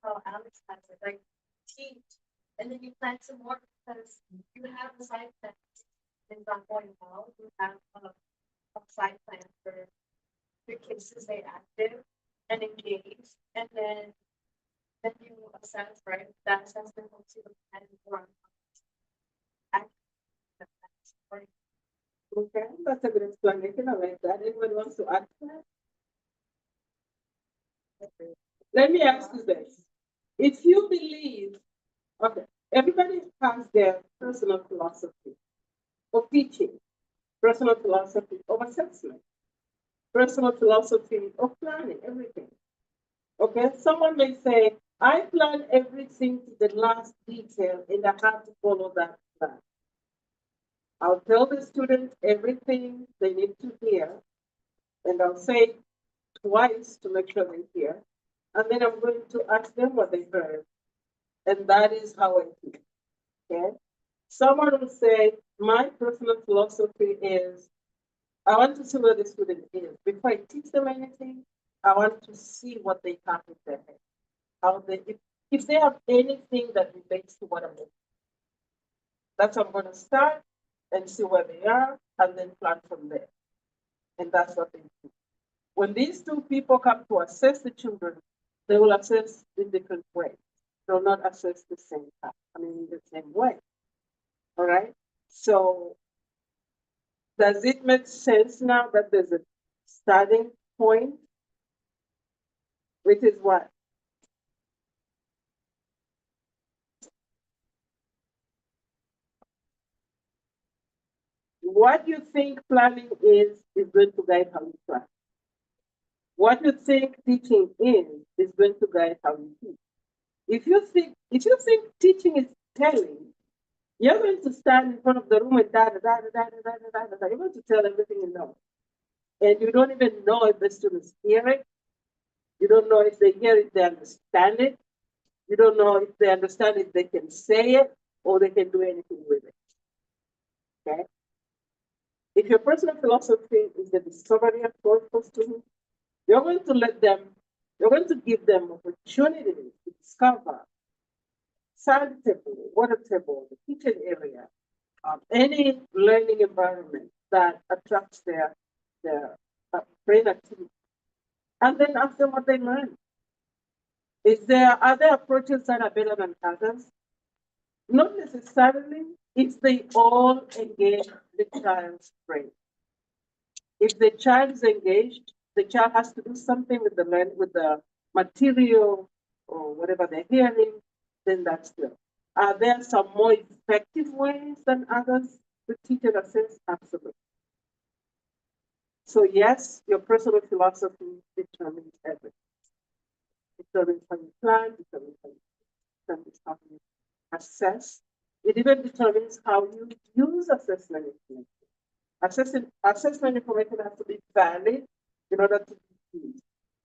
how Alex has it, like teach, and then you plan some more because you have a side plan. Things not going well, you have a side plan for your kids to stay active and engaged, and then you assess, right? That assessment helps you plan more on action. Okay, that's a good explanation. I like that. Anyone wants to add to that? Let me ask you this. If you believe, okay, everybody has their personal philosophy of teaching, personal philosophy of assessment, personal philosophy of planning, everything. Okay, someone may say, I plan everything to the last detail and I have to follow that plan. I'll tell the students everything they need to hear, and I'll say twice to make sure they hear. And then I'm going to ask them what they heard. And that is how I teach. Okay? Someone will say, my personal philosophy is I want to see where the student is. Before I teach them anything, I want to see what they have in their head. How they if they have anything that relates to what I'm doing. That's how I'm going to start and see where they are and then plan from there. And that's what they do. When these 2 people come to assess the children, they will assess in different ways. They'll not assess the same time, in the same way. All right. So does it make sense now that there's a starting point? Which is what? What you think planning is going to guide how you plan. What you think teaching is going to guide how you teach. If you think teaching is telling, you're going to stand in front of the room and da da da da da da da da da. You're going to tell everything you know, and you don't even know if the students hear it. You don't know if they hear it, they understand it. You don't know if they understand it, they can say it, or they can do anything with it. Okay. If your personal philosophy is the discovery of God for students, you're going to let them, you're going to give them opportunities to discover sand table, water table, the kitchen area, any learning environment that attracts their brain activity. And then ask them what they learn. Is there other approaches that are better than others? Not necessarily if they all engage the child's brain. If the child is engaged, the child has to do something with the material or whatever they're hearing, then that's good. Are there some more effective ways than others to teach and assess? Absolutely. So yes, your personal philosophy determines everything. Determines how you plan, determines how you assess. It even determines how you use assessment information. Assessment information has to be valid in order to be used.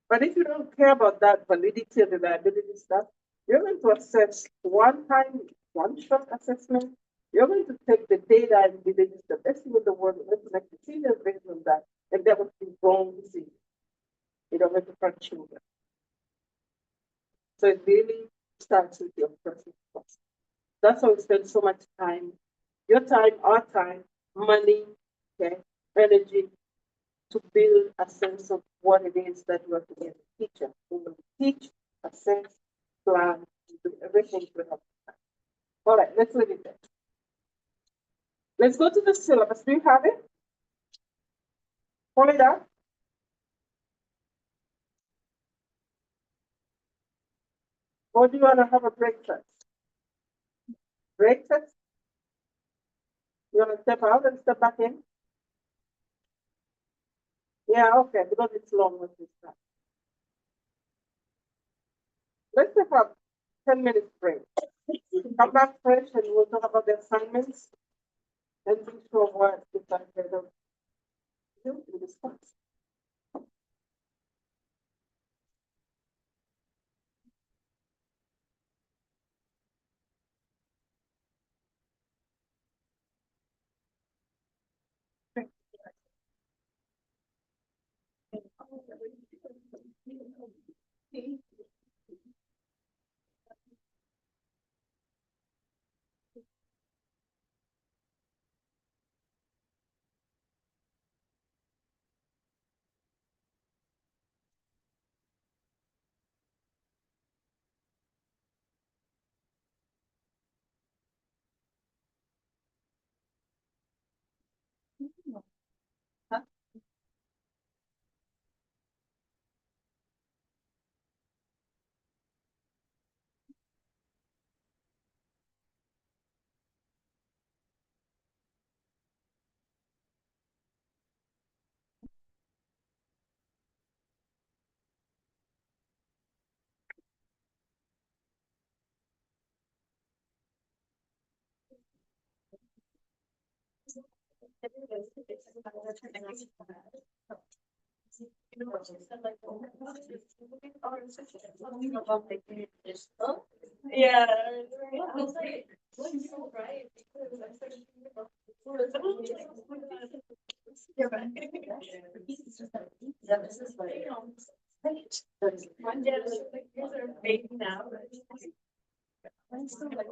But if you don't care about that validity and reliability stuff, you're going to assess one time, one shot assessment. You're going to take the data and believe it's the best thing in the world. You're going to make decisions based on that, and that would be wrong decision. You don't have to hurt children. So it really starts with your personal cost. That's why we spend so much time, your time, our time, money, okay, energy, to build a sense of what it is that you are to be a teacher. We will teach, assess, plan, do everything to help. All right, let's leave it there. Let's go to the syllabus. Do you have it? Pull it up. Or do you want to have a break test? Break test? You want to step out and step back in? Yeah, okay, because it's long with this time. Let's take a 10 minutes break. Come back fresh and we'll talk about the assignments and be sure what is ahead of you in this class. Yeah. I was like, she's so right. You're right. Yeah, this is like. One day, these are fake now. I'm still like.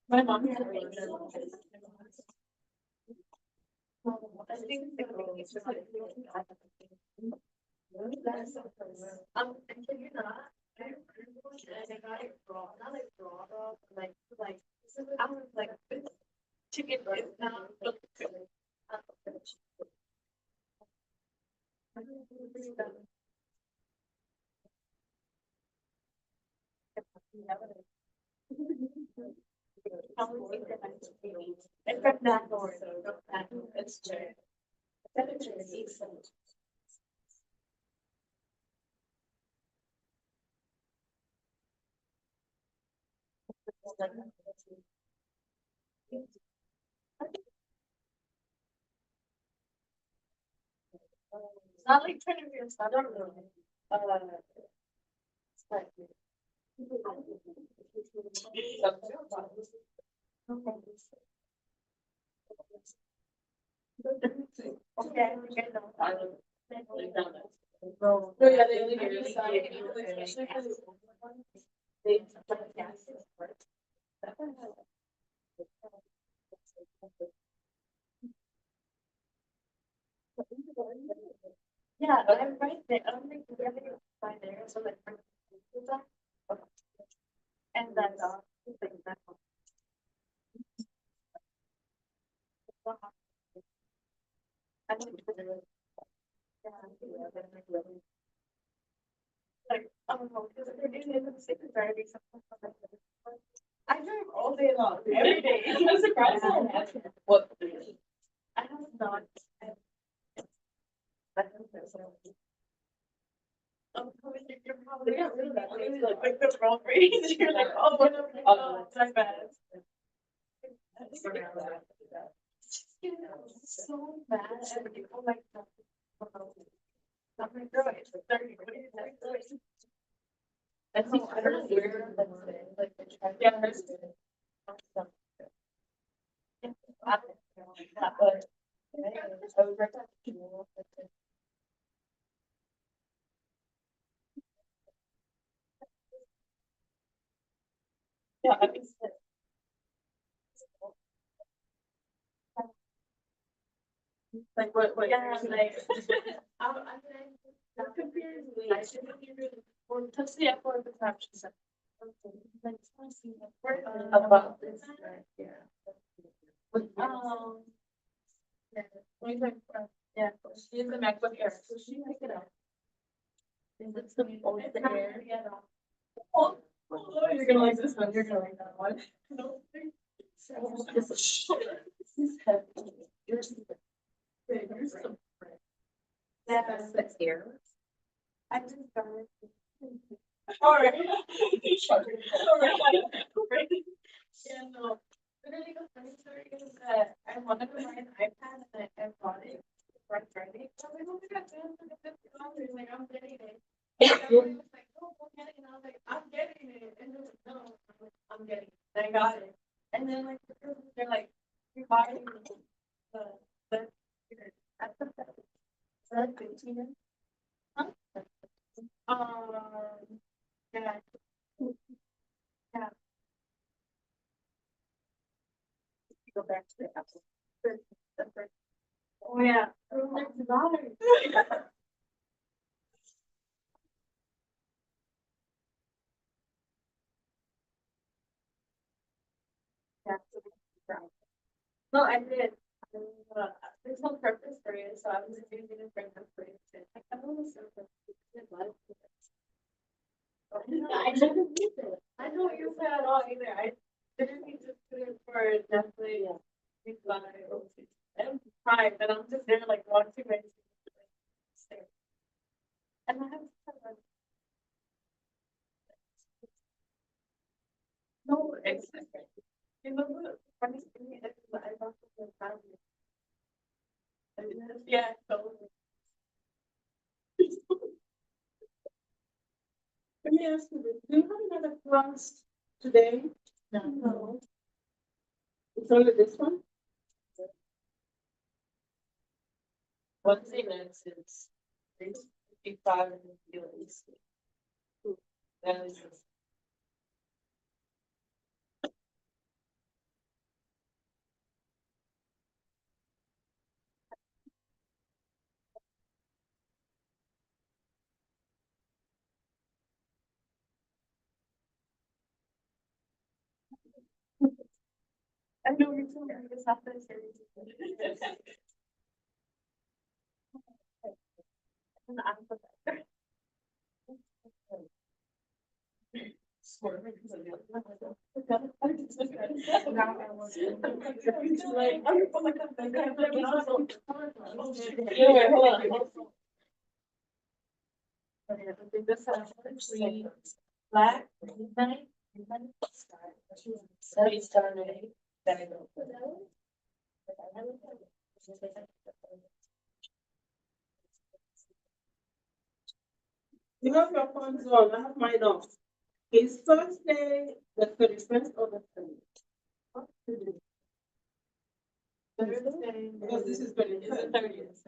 My mom. I think actually not. And I got it raw, not like raw, like I was like chicken is not. And from that Lord, it's true. Not like trying to be a son, okay, no, yeah, they only give you especially because they. Yeah, I'm right there. I don't think we have any by there, so like. And that's all. I think like, I don't know, because they're doing it in the secret driving something. I drive all day long, every day. I'm surprised. What? I have not. You're probably not really that lazy, like the road rage. You're like, oh, it's my bad. So bad. Oh my God. I'm like, girl, it's like 30 minutes. I think I don't know where that's it. Like the track. Yeah, there's. Yeah, like what? Yeah, like. I'm confused. I shouldn't be really. Or touch the F word, the caption. About this, yeah. Yeah. Let me check, yeah, she has the MacBook Air, so she picked it up. Is it the old Air? Yeah. Oh, you're gonna like this one, you're gonna like that one. This is heavy. Yours is some. Yeah, that's here. I just got it. Alright. Alright. Yeah, no. Literally the funny story is that I wanted to buy an iPad and I bought it right Friday. So I was like, oh my God, man, look at $50. Like, I'm getting it. And everybody was like, no, go get it. And I was like, I'm getting it. And they're like, no, I'm getting it. And I got it. And then like they're like, you're buying the at the is that 15? Huh? Yeah. Yeah. Go back to the Apple. Oh yeah. $6. Yeah. No, I did. There's no purpose for it, so I was just using it for inspiration. I kind of was so I didn't use it. I don't use it at all either. I didn't use it for definitely. I'm fine, but I'm just there like watching my. And I have no, it's you know the funny thing is that I got the family. Yeah, so. Let me ask you this. Do you have another class today? No. It's only this one? Wednesday nights is 3:55 in the release. That is. I know you're too early this afternoon. And I'm the better. squirming because of the other one. Now I want to. Like, oh, my God, my God, my God. Anyway, hold on. Okay, I think this has three black, midnight, study started. Then I go. You have your phones on, I have mine off. Is Thursday the 31st or the 30th? Thursday. Because this is Is the 30th.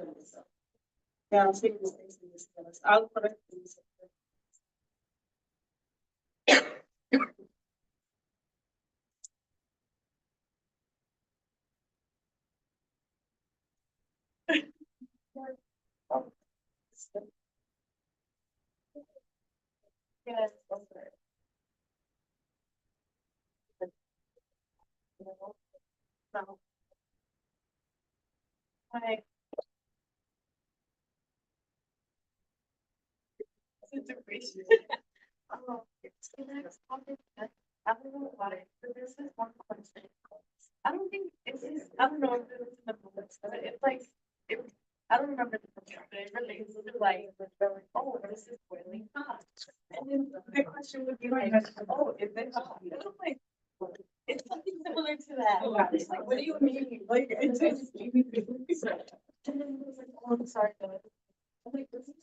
Yeah, I'll take this. I'll correct this. Yes, okay. No. Hi. Situation. It's the next topic. I don't know why, but there's this one question. I don't think it's, I don't know if it was in the books, but it's like, I don't remember the book, but it relates to like, oh, this is boiling hot. And then the question would be like, oh, is it hot? And I'm like, it's something similar to that. It's like, what do you mean? Like, it's just. And then it was like, oh, I'm sorry, God. I'm like, this is.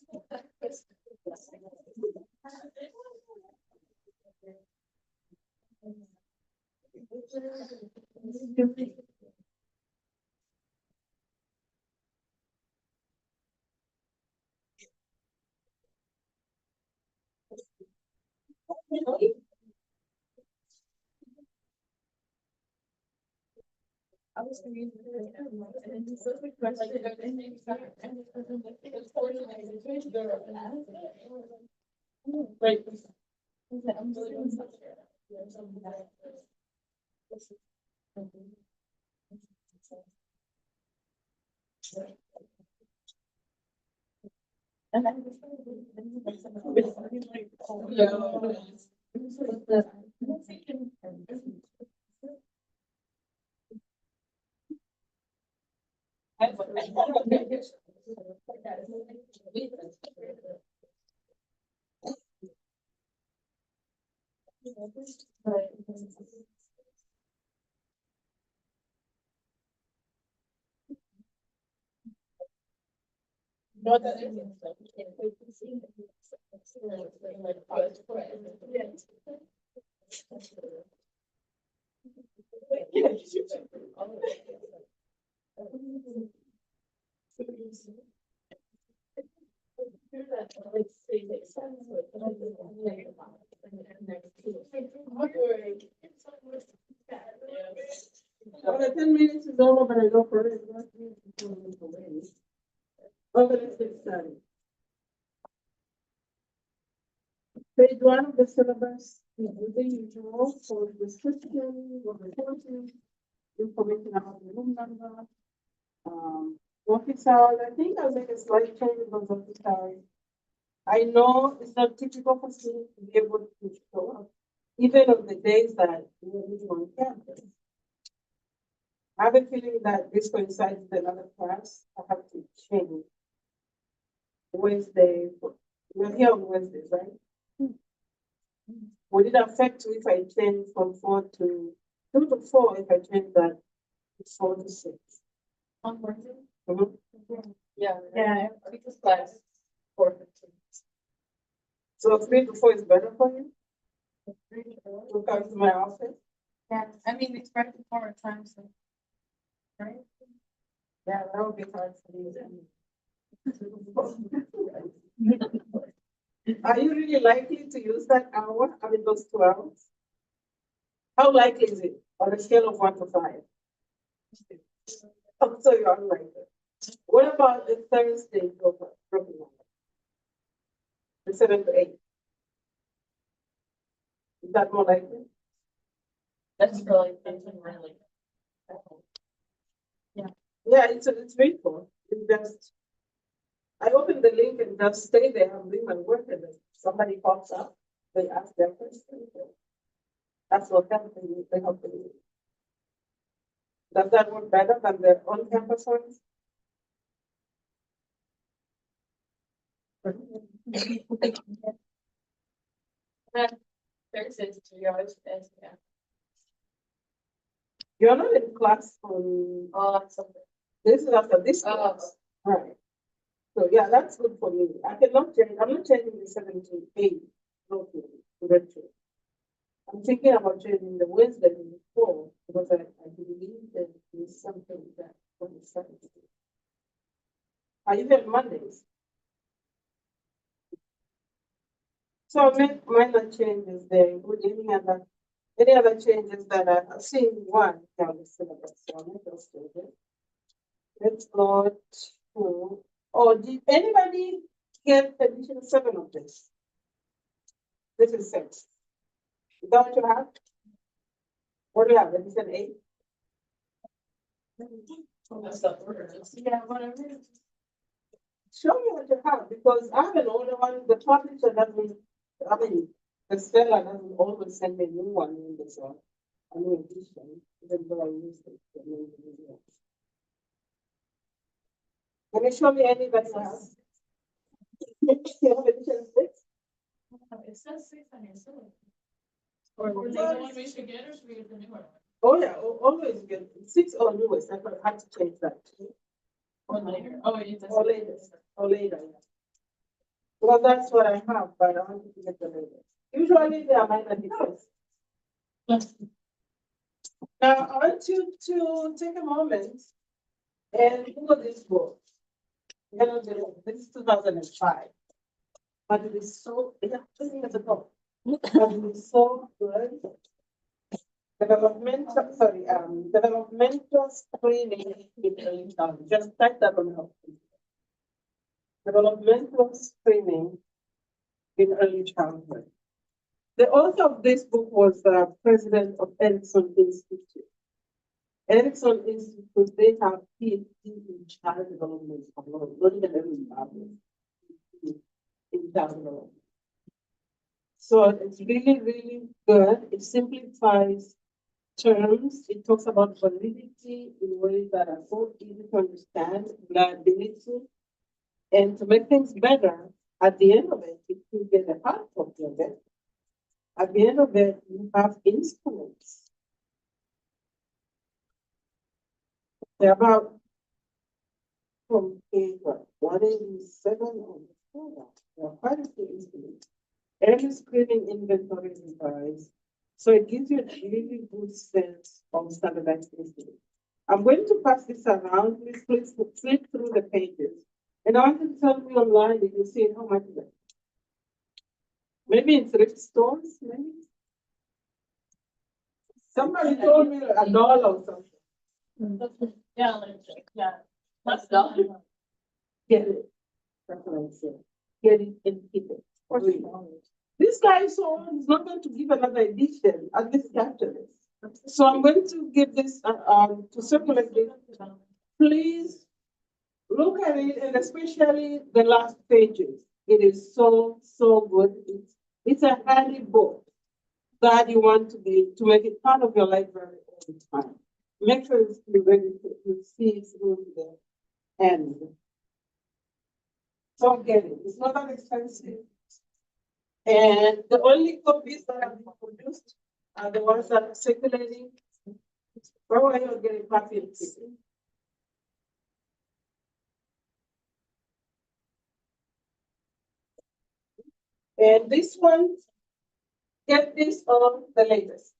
I was confused with it, and then he said the question, and then he started, and it was totally like, it's very good. Right. I'm really doing something. And I was like, oh, yeah. It was like the, I'm thinking, no, that Well, the 10 minutes is over, but I go for it. Okay, let's get started. Page 1 of the syllabus is the usual for description, reporting, information about the room number, office hours. I think I'll make a slight change in those office hours. I know it's not typical for students to be able to show up, even on the days that we're meeting on campus. I have a feeling that this coincides with another class. I have to change. Wednesday, we're here on Wednesdays, right? Would it affect you if I change from 4 to 2 to 4 if I change that to 4 to 6? on Wednesday? Mhm. Yeah, because class 4:15. So 3 to 4 is better for you? To come to my office? Yeah, I mean, it's right before our time, so. Right? Yeah, that would be hard for me. Are you really likely to use that hour? I mean, those 2 hours? How likely is it on a scale of 1 to 5? Oh, so you're unlikely. What about the Thursday broken hour? The 7 to 8? Is that more likely? That's really, really. Yeah, it's very cool. It just, I open the link and just stay there. I'm doing my work and then somebody pops up. they ask their questions. That's what happened, they have to do. Does that work better than the on-campus ones? Thursdays, 3 hours, yeah. You're not in class on, Something. this is after this Oh. class. Right. So yeah, that's good for me. I cannot change, I'm not changing the 7 to 8, not to retro. I'm thinking about changing the Wednesday to the 4 because I believe there is something that for the 7th. I even Mondays. So I make minor changes there, including any other changes that I've seen one down the syllabus. So I'll make those changes. Let's go to, did anybody get edition 7 of this? This is 6. Is that what you have? What do you have? Edition 8? That's the order. Yeah, whatever. Show me what you have, because I have an older one, the publisher doesn't, the seller doesn't always send me a new one in this one, a new edition, even though I use it. Can you show me any that you have? You have edition 6? It says 6 on your syllabus. Or is that the one we should get, or should we get the new one? Oh yeah, always get 6 or newest, I had to change that. Or later? Oh, it does. Or latest, or later. Well, that's what I have, but I want to get the latest. Usually they are minor differences. Now, I want you to take a moment and Google this book. You know, this is 2005. But it is so, yeah, 20 years ago. But it is so good. Developmental screening in early childhood. Just type that on help. Developmental screening in early childhood. The author of this book was the president of Erickson Institute. Erickson Institute, they have PhD in child development alone, not even every child in child development. So it's really, really good. It simplifies terms. It talks about validity in ways that are so easy to understand, reliability, and to make things better, at the end of it, if you get a hard copy of it, at the end of it, you have instruments. They're about from page 187 on the folder. There are quite a few instruments. Early screening inventory device. So it gives you a really good sense of standardized instruments. I'm going to pass this around. Please flip through the pages. And I want you to tell me online if you see it, how much is it? Maybe in thrift stores, maybe? Somebody told me $1 or something. Yeah, yeah. That's $1. Get it. That's what I'm saying. Get it and keep it. This guy is he's not going to give another edition at this chapter. So I'm going to give this to circulate this. Please look at it, and especially the last pages. It is so good. It's a handy book that you want to make it part of your library all the time. Make sure you're ready to see through the end. So get it. It's not that expensive. And the only copies that have been produced are the ones that are circulating. Where are you getting copies? And this one, get this on the latest.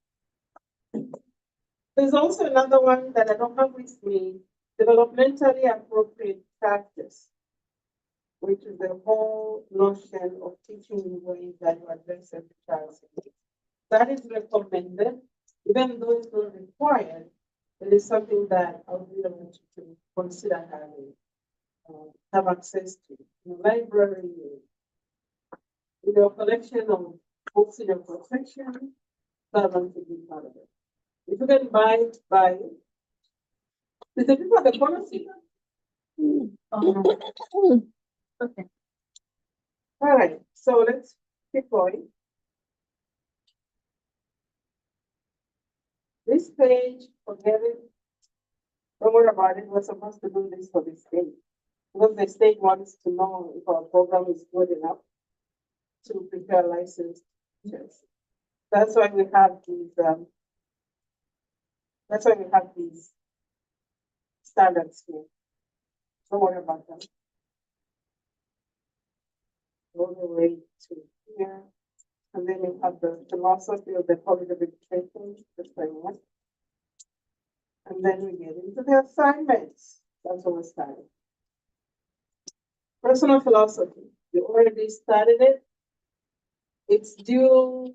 There's also another one that I don't have with me, developmentally appropriate practice, which is the whole notion of teaching in ways that you address every child's needs. That is recommended, even though it's not required. It is something that I would really want you to consider having, have access to in the library, in your collection of books in your collection. That one to be part of it. If you can buy it, buy it. Is the people at the corner seat? Okay. All right, so let's keep going. This page, forget it. Don't worry about it. We're supposed to do this for the state. Because the state wants to know if our program is good enough to prepare licensed teachers. That's why we have these standards here. Don't worry about them. All the way to here. And then you have the philosophy of the public education, the framework. And then we get into the assignments. That's what we're starting. Personal philosophy. You already started it. It's due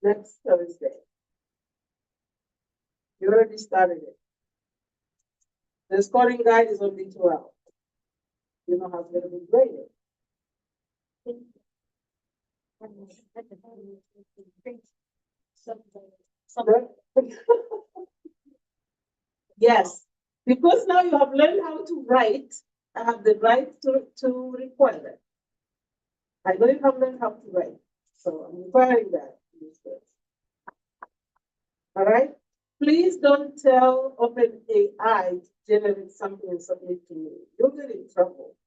next Thursday. You already started it. The scoring guide is only 2 hours. You know how it's going to be graded. Yes, because now you have learned how to write, I have the right to require it. I know you have learned how to write, so I'm requiring that. All right? Please don't tell OpenAI to generate something and submit to me. You'll get in trouble.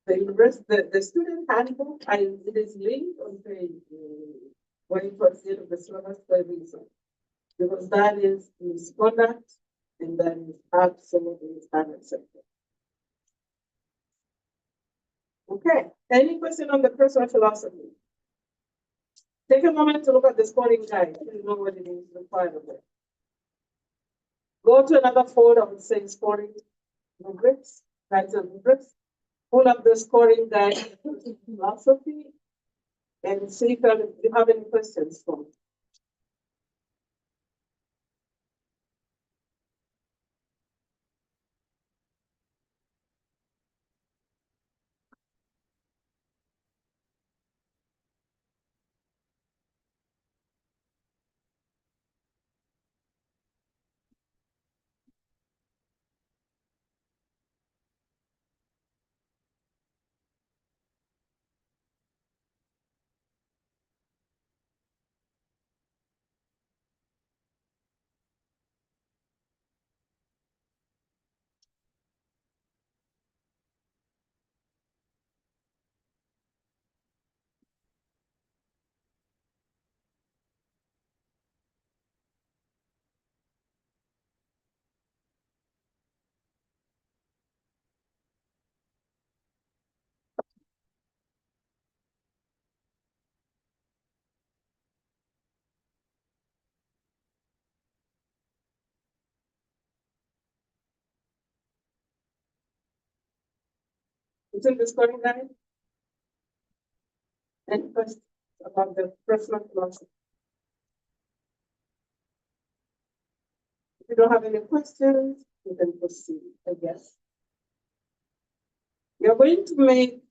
The student handbook, it is linked on page 20% of the syllabus per reason. Because that is misconduct and that is absolutely unacceptable. Okay, any question on the personal philosophy? Take a moment to look at the scoring guide. You know what it is required of it. Go to another folder that says scoring rubrics, guides and rubrics. Pull up the scoring guide philosophy and see if you have any questions for me. It's in the scoring guide. Any questions about the personal philosophy? If you don't have any questions, you can proceed, I guess. You're going to make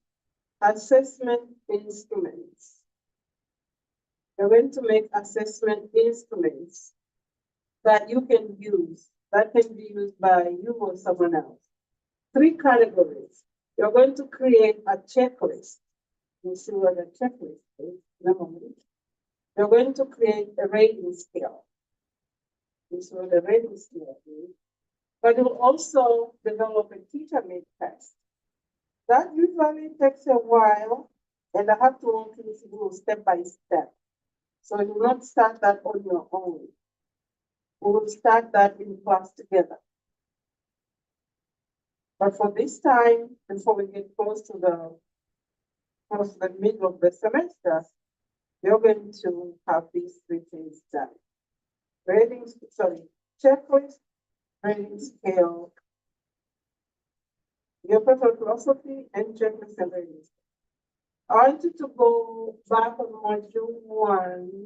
assessment instruments. You're going to make assessment instruments that you can use, that can be used by you or someone else. 3 categories. You're going to create a checklist. We'll see what a checklist is in a moment. You're going to create a rating scale. We'll see what a rating scale is. But you'll also develop a teacher-made test. That usually takes a while, and I have to walk you through step by step. So you will not start that on your own. We will start that in class together. But for this time, before we get close to the middle of the semester, you're going to have these 3 things done. Checklist, rating scale, your personal philosophy, and checklist and rating scale. I want you to go back on module 1.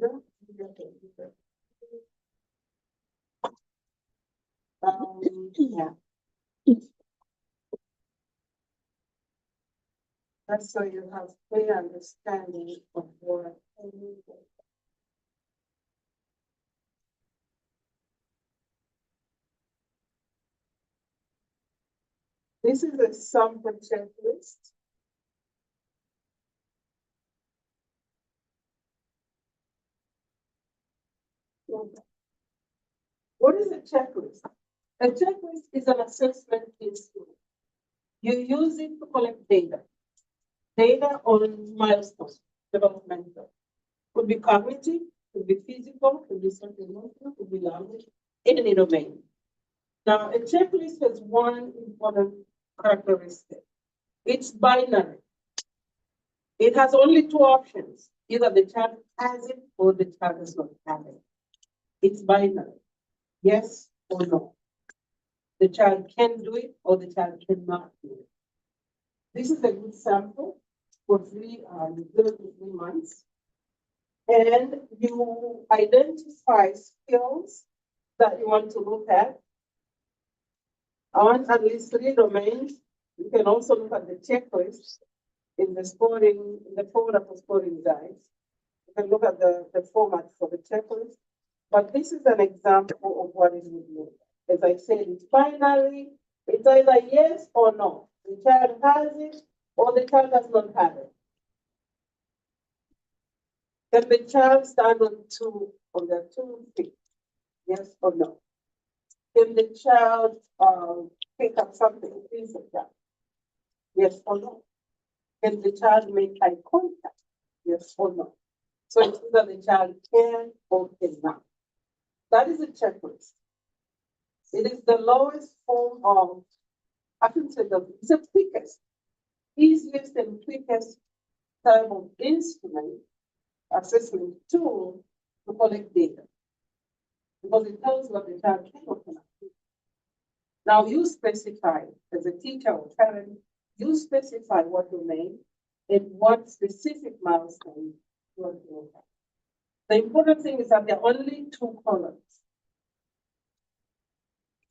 Yeah. That's so you have clear understanding of what. This is a sample checklist. What is a checklist? A checklist is an assessment instrument. You use it to collect data on milestones, developmental. Could be cognitive, could be physical, could be something emotional, could be language, any domain. Now, a checklist has one important characteristic. It's binary. It has only two options. Either the child has it or the child does not have it. It's binary. Yes or no. The child can do it or the child cannot do it. This is a good sample for 0 to 3 months. And you identify skills that you want to look at on at least 3 domains. You can also look at the checklist in the scoring, in the folder for scoring guides. You can look at the format for the checklist. But this is an example of what it would look like. As I said, it's binary. It's either yes or no. The child has it or the child does not have it. Can the child stand on their 2 feet? Yes or no? Can the child pick up something, piece of that? Yes or no? Can the child make eye contact? Yes or no? So it's either the child can or cannot. That is a checklist. It is the lowest form of, I can say it's the quickest, easiest and quickest type of instrument, assessment tool to collect data. Because it tells what the child can or cannot do. Now you specify, as a teacher or parent, you specify what domain and what specific milestone you want to look at. The important thing is that there are only 2 columns.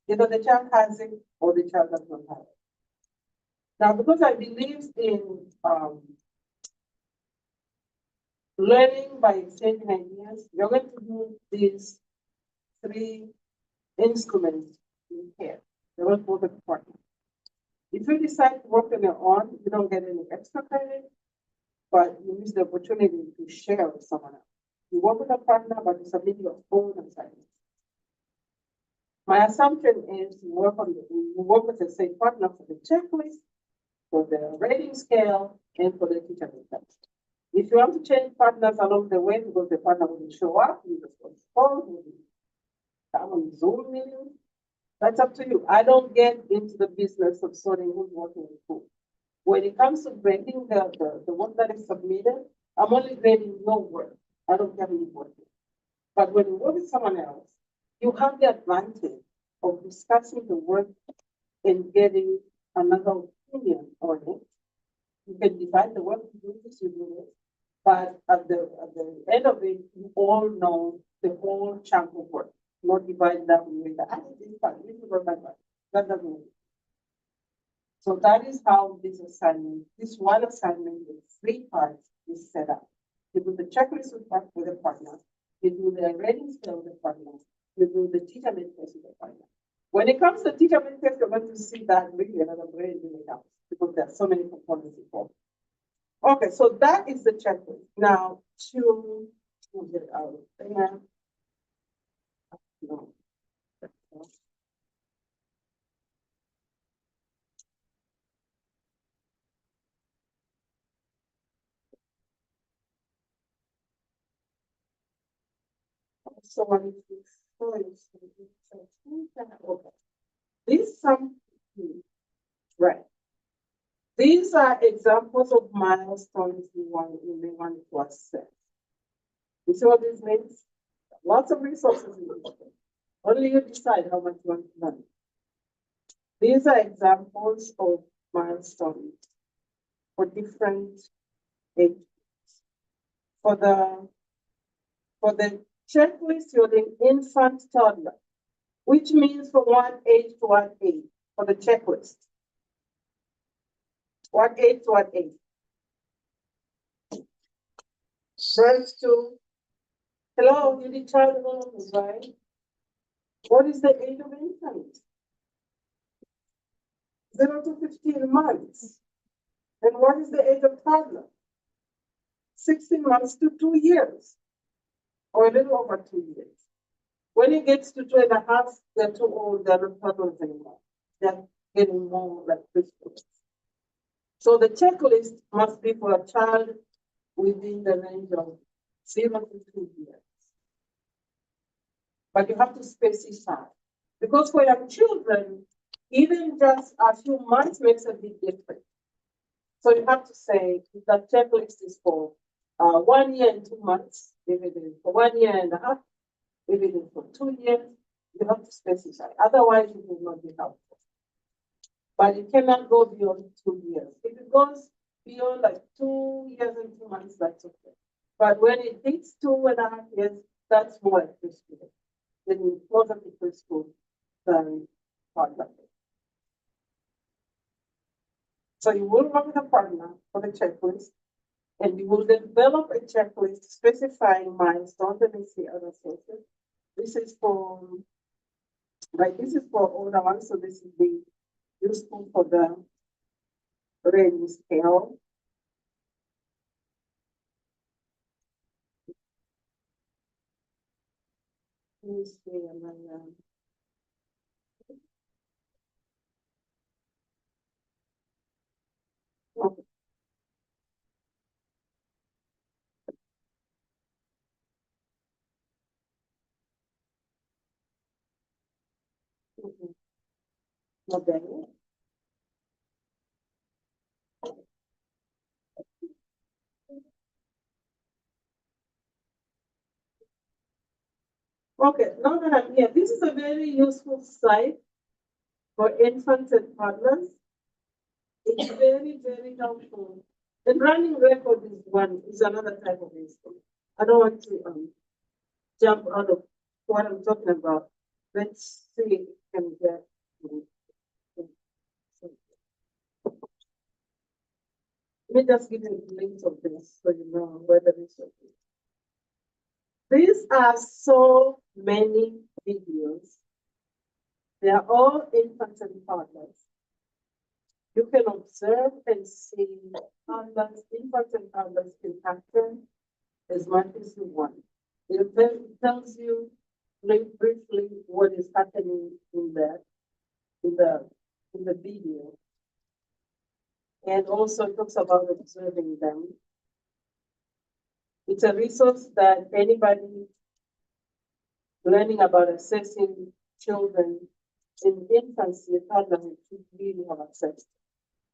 Either the child has it or the child does not have it. Now, because I believe in learning by exchanging ideas, you're going to do these 3 instruments in here. They're all both important. If you decide to work on your own, you don't get any extra credit, but you miss the opportunity to share with someone else. You work with a partner, but you submit your own assignments. My assumption is you work with the same partner for the checklist, for the rating scale, and for the teacher test. If you want to change partners along the way because the partner wouldn't show up, you just want to call, come on Zoom meeting. That's up to you. I don't get into the business of sorting who's working with who. When it comes to grading the work that is submitted, I'm only grading your work. I don't have any work. But when you work with someone else, you have the advantage of discussing the work and getting another opinion on it. You can divide the work, you do this, you do this. But at the end of it, you all know the whole chunk of work. Not divide that with the this part, this is what that doesn't work. So that is how this one assignment with 3 parts is set up. You do the checklist with the partner, you do the rating scale with the partner, you do the teacher made test with the partner. When it comes to teacher made test, you're going to see that really another brain really helps because there are so many components involved. Okay, so that is the checklist. Now to get out of there. No. So what is this? Okay. These right. These are examples of milestones you may want to assess. You see what this means? Lots of resources in this. Only you decide how much you want to learn. These are examples of milestones for different ages. For the checklist, you're the infant toddler, which means from what age to what age for the checklist. What age to what age? Birth to, hello, you did child development, right? What is the age of infant? 0 to 15 months. And what is the age of toddler? 16 months to 2 years, or a little over 2 years. When it gets to 2.5, they're too old, they're not toddlers anymore. They're getting more like preschool. So the checklist must be for a child within the range of 0 to 2 years. But you have to specify. Because for young children, even just a few months makes a big difference. So you have to say the checklist is for 1 year and 2 months, if it is for 1.5 years, if it is for 2 years, you have to specify. Otherwise, it will not be helpful. But it cannot go beyond 2 years. If it goes beyond like 2 years and 2 months, that's okay. But when it hits 2.5 years, that's more like preschool. Then you closer to preschool than partner. So you will work with a partner for the checklist, and you will develop a checklist specifying milestones and see other sources. This is for, like, this is for older ones, so this will be useful for the rating scale. Let me see, and then, okay. Mhm. Okay. Okay, now that I'm here, this is a very useful site for infants and toddlers. It's very, very helpful. And running record is another type of instrument. I don't want to jump out of what I'm talking about. Let's see if we can get. Let me just give you a glimpse of this so you know where the research is. These are so many videos. They are all infants and toddlers. You can observe and see toddlers, infants and toddlers in action as much as you want. It tells you briefly what is happening in the video. And also talks about observing them. It's a resource that anybody learning about assessing children in infancy, toddlerhood should really have access.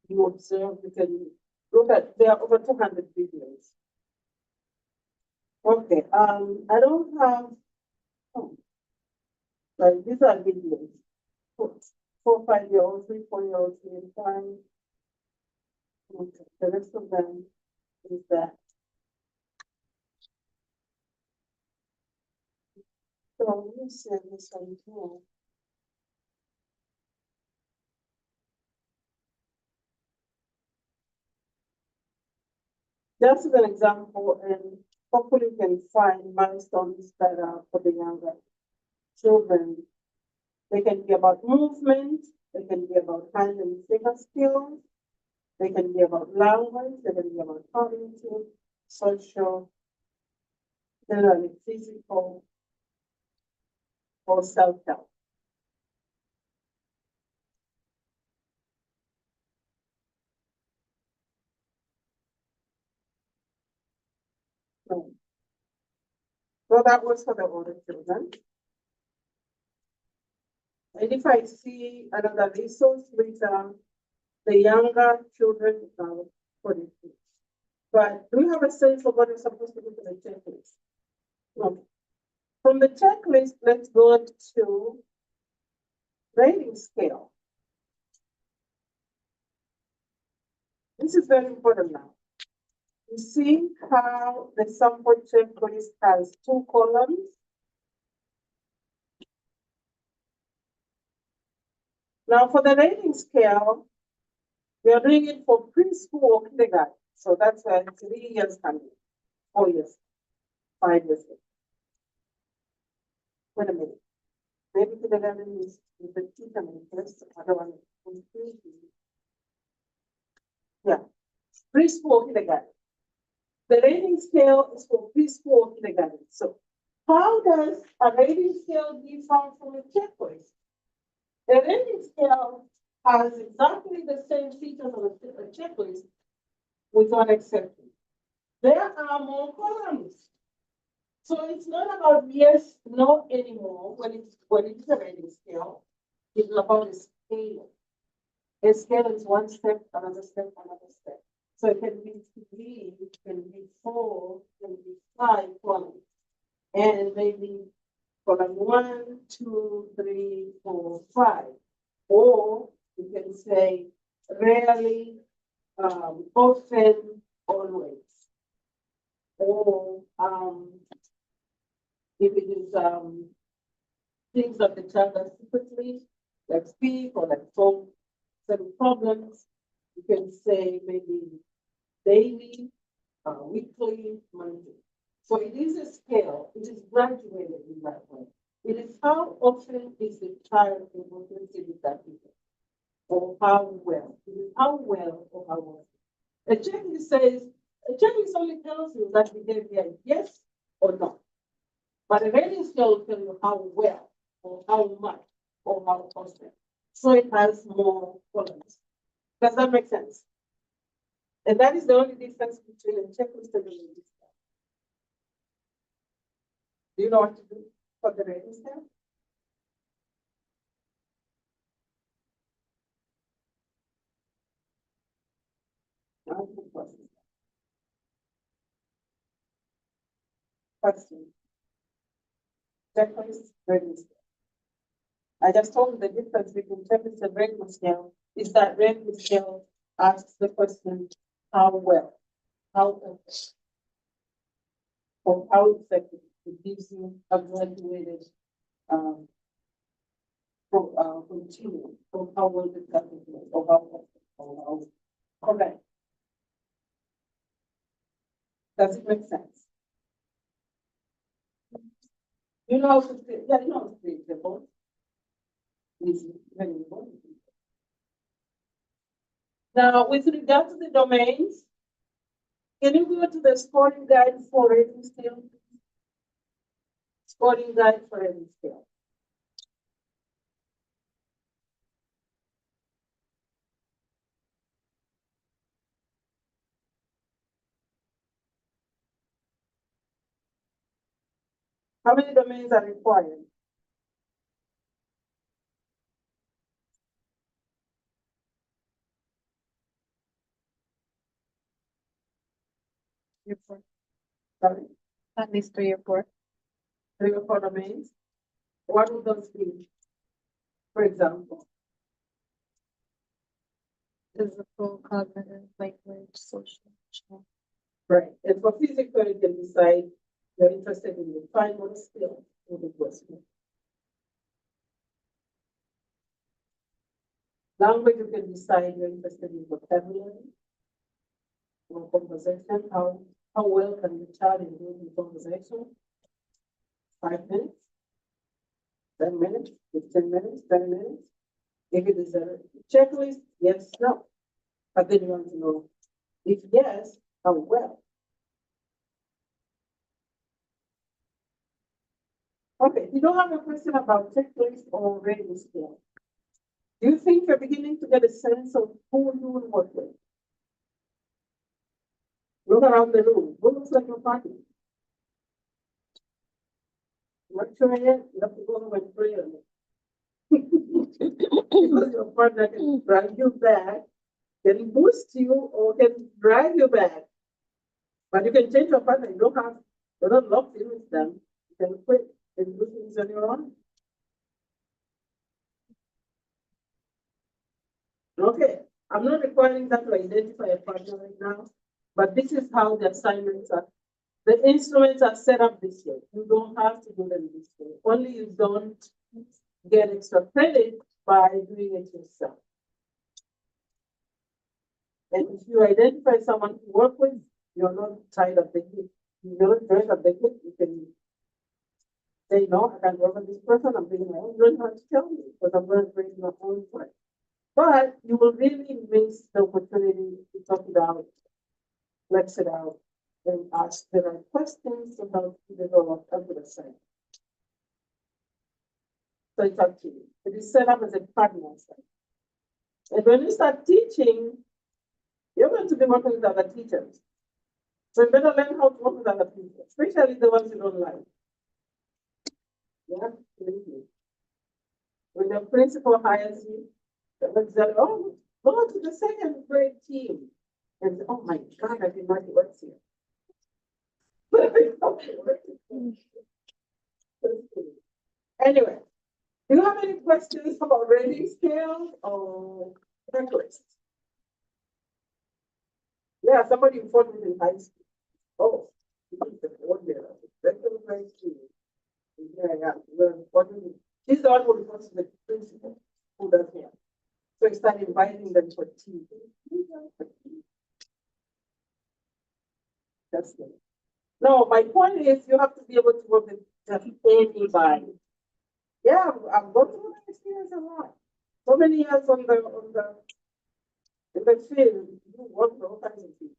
You observe, you can look at, there are over 200 videos. Okay, I don't have, like, these are videos. 4, 5-year-olds, 3, 4-year-olds, 3, 5. Okay, the rest of them is that. So let me see this one here. Just as an example, and hopefully you can find milestones that are for the younger children. They can be about movement, they can be about hand and finger skills, they can be about language, they can be about cognitive, social, generally physical, or self-help. So that was for the older children. And if I see another resource with the younger children for the kids. But do you have a sense of what you're supposed to do for the checklist? No. From the checklist, let's go to rating scale. This is very important now. You see how the sample checklist has 2 columns? Now for the rating scale, we are doing it for preschool or kindergarten. So that's 3 years coming, 4 years, 5 years. Wait a minute. Maybe kindergarten is the teacher interest. I don't want to confuse you. Yeah, preschool or kindergarten. The rating scale is for preschool or kindergarten. So How does a rating scale differ from a checklist? A rating scale has exactly the same features of a checklist with one exception. There are more columns. So it's not about yes, no anymore when it's a rating scale. It's about a scale. A scale is one step, another step, another step. So it can be 3, it can be 4, it can be 5 columns. And maybe column 1, 2, 3, 4, 5. Or you can say rarely, often, always. Or if it is things that the child does secretly, like speak or like solve certain problems, you can say maybe daily, weekly, monthly. So it is a scale, it is graduated in that way. It is how often is the child able to receive that people, or how well. It is how well or how well. A checklist says, a checklist only tells you that behavior is yes or no. But a rating scale will tell you how well, or how much, or how often. So it has more columns. Does that make sense? And that is the only difference between a checklist and a rating scale. Do you know what to do for the rating scale? Question. Checklist, rating scale. I just told you the difference between checklist and rating scale is that rating scale asks the question, how well, how often, or how effective. It gives you a graduated continuum of how well the traffic is, or how often, or how correct. Does it make sense? You know how to create, yeah, you know how to create the board. Easy, very important. Now, with regard to the domains, can you go to the scoring guide for rating scale? Scoring guide for rating scale. How many domains are required? Sorry, At least 3 or 4. 3 or 4 domains. What would those be? For example, Physical, cognitive, language, social. right? And for physical, you can decide you're interested in the fine motor skill or the question. Language, you can decide you're interested in vocabulary or conversation. How well can the child engage in conversation? 5 minutes, 10 minutes, 15 minutes, 10 minutes. If it is a checklist, yes, no. But then you want to know if yes, how well. Okay, if you don't have a question about checklist or rating scale, do you think you're beginning to get a sense of who you will work with? Look around the room. Who looks like your partner? Not sure yet? You have to go home and pray on it. Because your partner can drag you back, can boost you, or can drag you back. But you can change your partner. You're not locked in with them. You can quit and do things on your own. Okay, I'm not requiring that to identify a partner right now, but this is how the assignments are. The instruments are set up this way. You don't have to do them this way. Only you don't get extra credit by doing it yourself. And if you identify someone to work with, you're not tied of the hip. You're not tied of the hip. You can say, no, I can't work with this person. I'm doing my own. You don't have to tell me because I'm going to bring my own friend. But you will really miss the opportunity to talk it out, flex it out, and ask the right questions to help you develop a good assignment. So it's up to you. It is set up as a partner assignment. And when you start teaching, you're going to be working with other teachers. So you better learn how to work with other people, especially the ones you don't like. Yeah, really. When the principal hires you, the exam, oh, go to the second grade team. And oh my God, I did not work here. Anyway, do you have any questions about rating scales or checklists? Yeah, somebody informed me in high school. Oh, this is the coordinator, second grade team. Yeah, we're important. She's the one who reports to the principal who does here. So we start inviting them for tea. That's it. No, my point is you have to be able to work with anybody. Yeah, I've gone through that experience a lot. So many years in the field, you work with all kinds of people.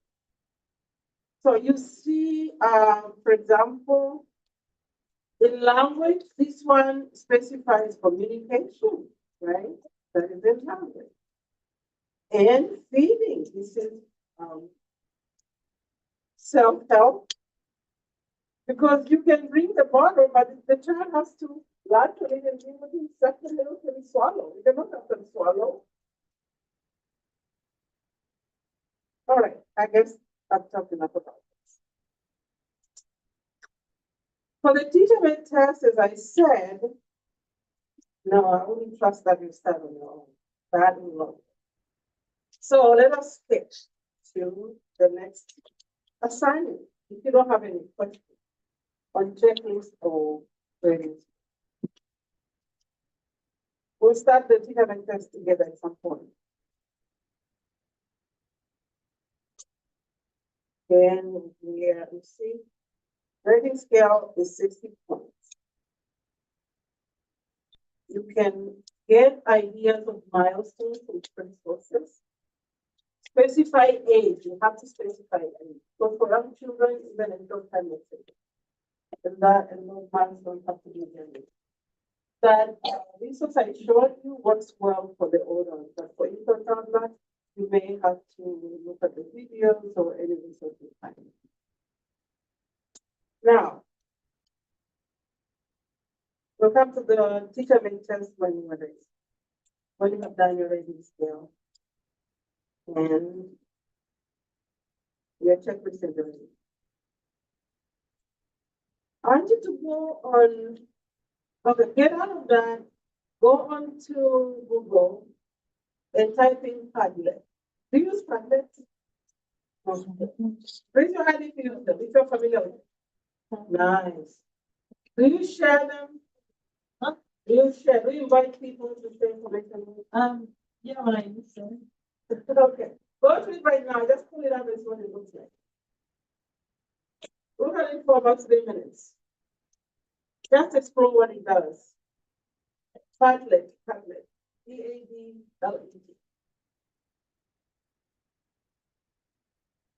So you see, for example, in language, this one specifies communication, right? That is in language. And feeding, this is self-help. Because you can bring the bottle, but the child has to learn to eat and drink within second little till he swallow. You cannot have them swallow. All right, I guess I've talked enough about this. For the teacher-made test, as I said, no, I wouldn't trust that you start on your own. That will not. So let us sketch to the next assignment. If you don't have any questions on checklist or ratings, we'll start the teacher-made test together at some point. Then here you see, rating scale is 60 points. You can get ideas of milestones from different sources. Specify age, you have to specify age. So for young children, even in short time message. And those milestones have to be there. That resource I showed you works well for the older, but for infant toddler, you may have to look at the videos or any resource you find. Now, we'll come to the teacher-made test when you have done your rating scale and your checklist is ready. I want you to go on, okay, get out of that, go on to Google and type in Padlet. Do you use Padlet? Raise your hand if you use them, if you're familiar with it. Nice. Do you share them? Huh? Do you invite people to share information? Yeah, mine. Okay. Go to it right now. Just pull it up and see what it looks like. Look at it for about 3 minutes. Just explore what it does. Padlet. Padlet.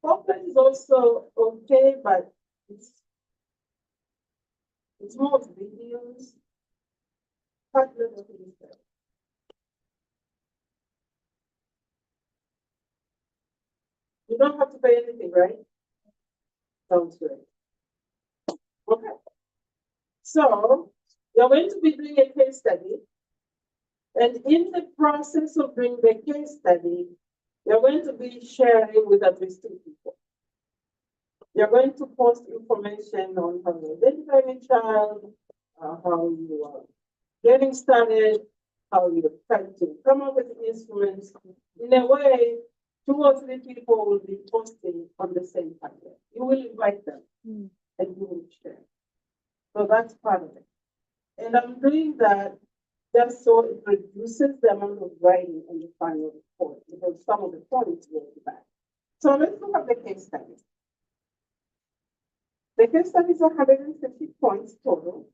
Padlet is also okay, but it's more videos. Padlet is there. You don't have to pay anything, right? Sounds good. Okay. So you're going to be doing a case study. And in the process of doing the case study, you're going to be sharing with at least 2 people. You're going to post information on how you identify a child, how you are getting started, how you're trying to come up with instruments. In a way, 2 or 3 people will be posting on the same pattern. You will invite them and you will share. So that's part of it. And I'm doing that just so it reduces the amount of writing on the final report, because some of the points will be back. So let's look at the case study. The case study is 150 points total.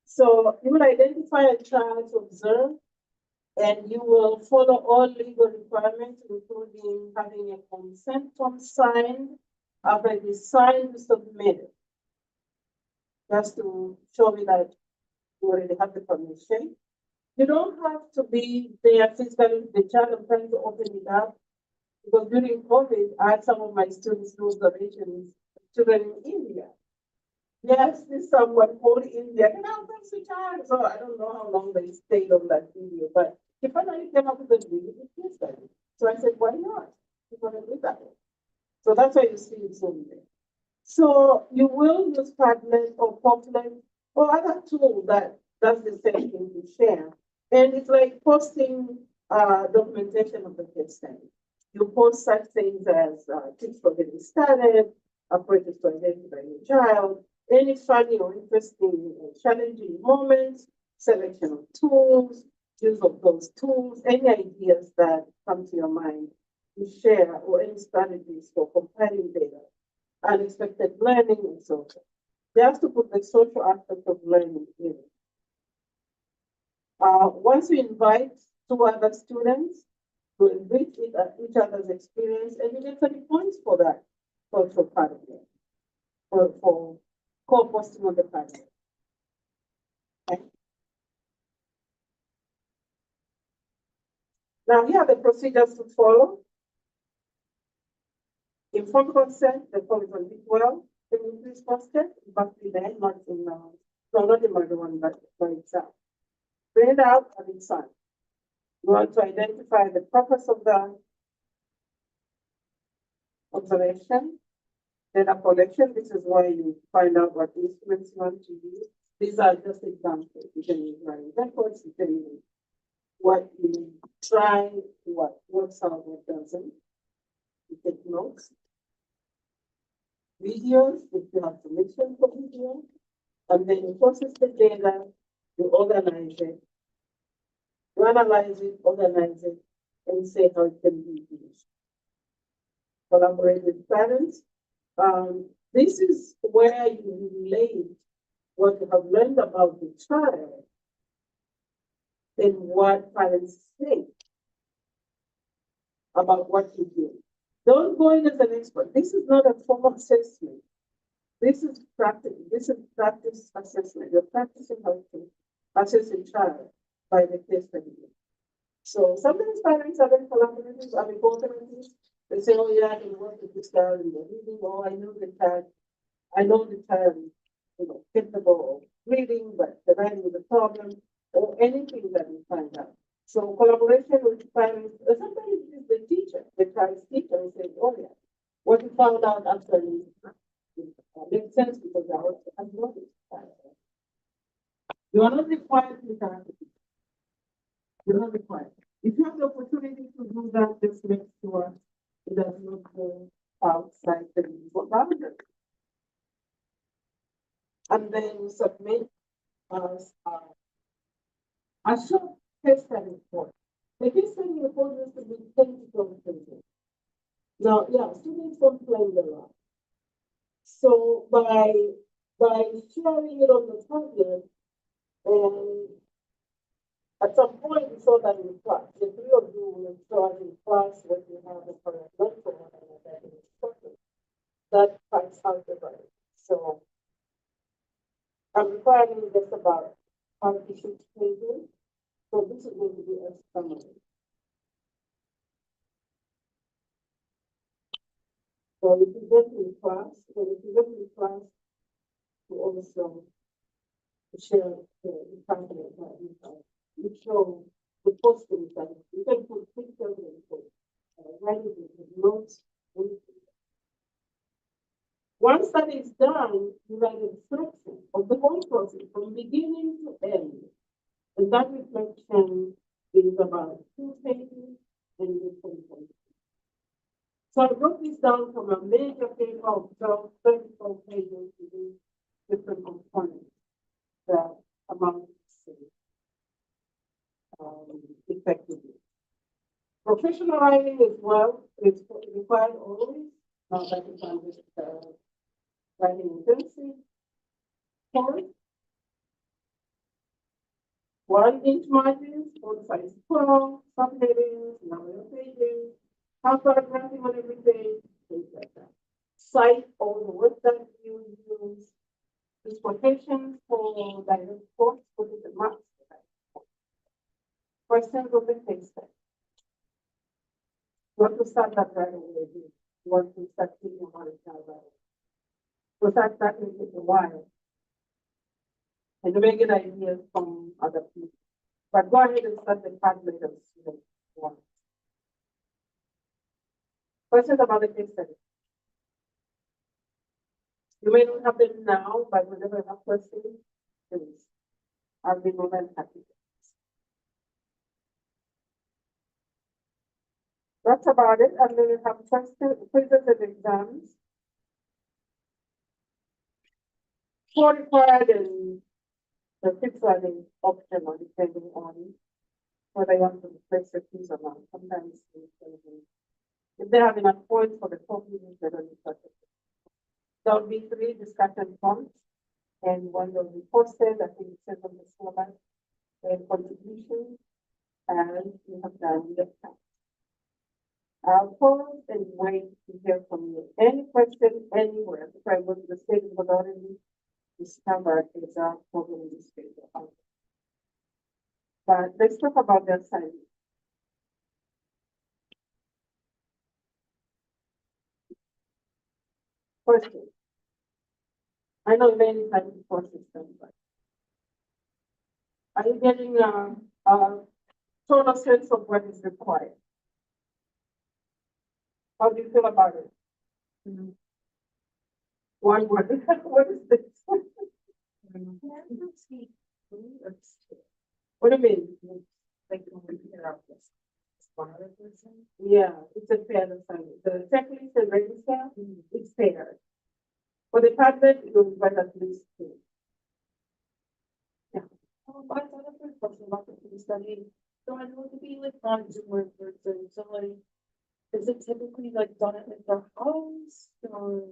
So you will identify a child to observe And you will follow all legal requirements, including having a consent form signed. After it is signed, you submit it. Just to show me that you already have the permission. You don't have to be there physically with the child. I'm trying to open it up. Because during COVID, I had some of my students do observations, children in India. Yes, this someone called India, and I'll take the child. So I don't know how long they stayed on that video, but he finally came up with a video with his study. So I said, why not? You want to do that? So that's why you see it on there. So you will use Padlet or Poplet or other tool that does the same thing you share. And it's like posting documentation of the case study. You post such things as tips for getting started, approaches to identify your child, any funny or interesting or challenging moments, selection of tools, use of those tools, any ideas that come to your mind, you share, or any strategies for compiling data, unexpected learning, and so on. They have to put the social aspect of learning in. Once you invite two other students to enrich each other's experience, and you get 30 points for that social part of it, for co-posting on the platform. Okay. Now, here are the procedures to follow. Informed consent, the form is on B12. Can you please post it? It must be there, not in, no, not in my one, but by itself. Print it out and it's signed. You want to identify the purpose of the observation, data collection. This is why you find out what instruments you want to use. These are just examples. You can use running records, you can use what you try, what works out, what doesn't. You take notes. Videos, if you have permission for video, and then you process the data, you organize it, you analyze it, organize it, and say how it can be used. Collaborate with parents. This is where you relate what you have learned about the child and what parents think about what you do. Don't go in as an expert. This is not a formal assessment. This is practice. This is practice assessment. You're practicing how to assess a child by the case study. So sometimes parents are very collaborative, are cooperative. They say, oh yeah, I can work with this child in the reading, or I know the child, capable of reading, but the writing is a problem, or anything that you find out. So collaboration with parents, sometimes it is the teacher, the child's teacher, and say, oh yeah, what you found out actually makes sense because I also have noticed that. You are not required to interact with people. You're not required. If you have the opportunity to do that, just make sure it does not go outside the legal boundary. And then you submit as a short case study report. The case study report needs to be 10 to 12 pages. Now, yeah, students don't play a lot. So by sharing it on the tablet, and at some point we saw that in class, the three of you will show in class what you have as far as mental and instruction. That finds out the right. So I'm requiring just about 5 to 6 pages. So this is going to be a summary. So if you get in class, you also share the content that you show the postings that you can put pictures and writing notes. Once that is done, you write a reflection of the whole process from beginning to end. And that reflection is about 2 pages and you can complete. So I broke this down from a major paper of 34 pages to these different components that amount to effectively. Professional writing as well is required always. Not that you can just writing intensive course. 1 inch margins, font size 12, subheadings, number of pages, how paragraphing on every page, things like that. Cite all the words that you use, use quotations for direct quotes, put it in marks. Questions of the case study. You want to start that right away. You want to start thinking about it now right away. Because that can take a while. And you may get ideas from other people. But go ahead and start the Padlet as you want. Questions about the case study? You may not have them now, but whenever you have questions, please. I'll be more than happy. That's about it. And then we have quizzes and exams. For required and the fixed learning optional, depending on whether you want to replace the fees or not. Sometimes if they have enough points for the 4 meetings, they don't need such a thing. There will be 3 discussion points, and one will be posted. I think it says on the slide, and contributions, and you have done your time. I'll pause and wait to hear from you. Any question anywhere before I go to the stage of already discovered is our problem in this stage. But let's talk about the assignment. Question. I know many times before system, but are you getting a total sense of what is required? How do you feel about it? One word. What is this? What do you mean? Like, when we figure out this. Yeah, it's a fair assignment. The checklist and register, it's fair. For the Padlet, you'll write at least 2. I thought of a question about the case study. So I know to be like non-Zoom person, so like, is it typically like done at like the house or?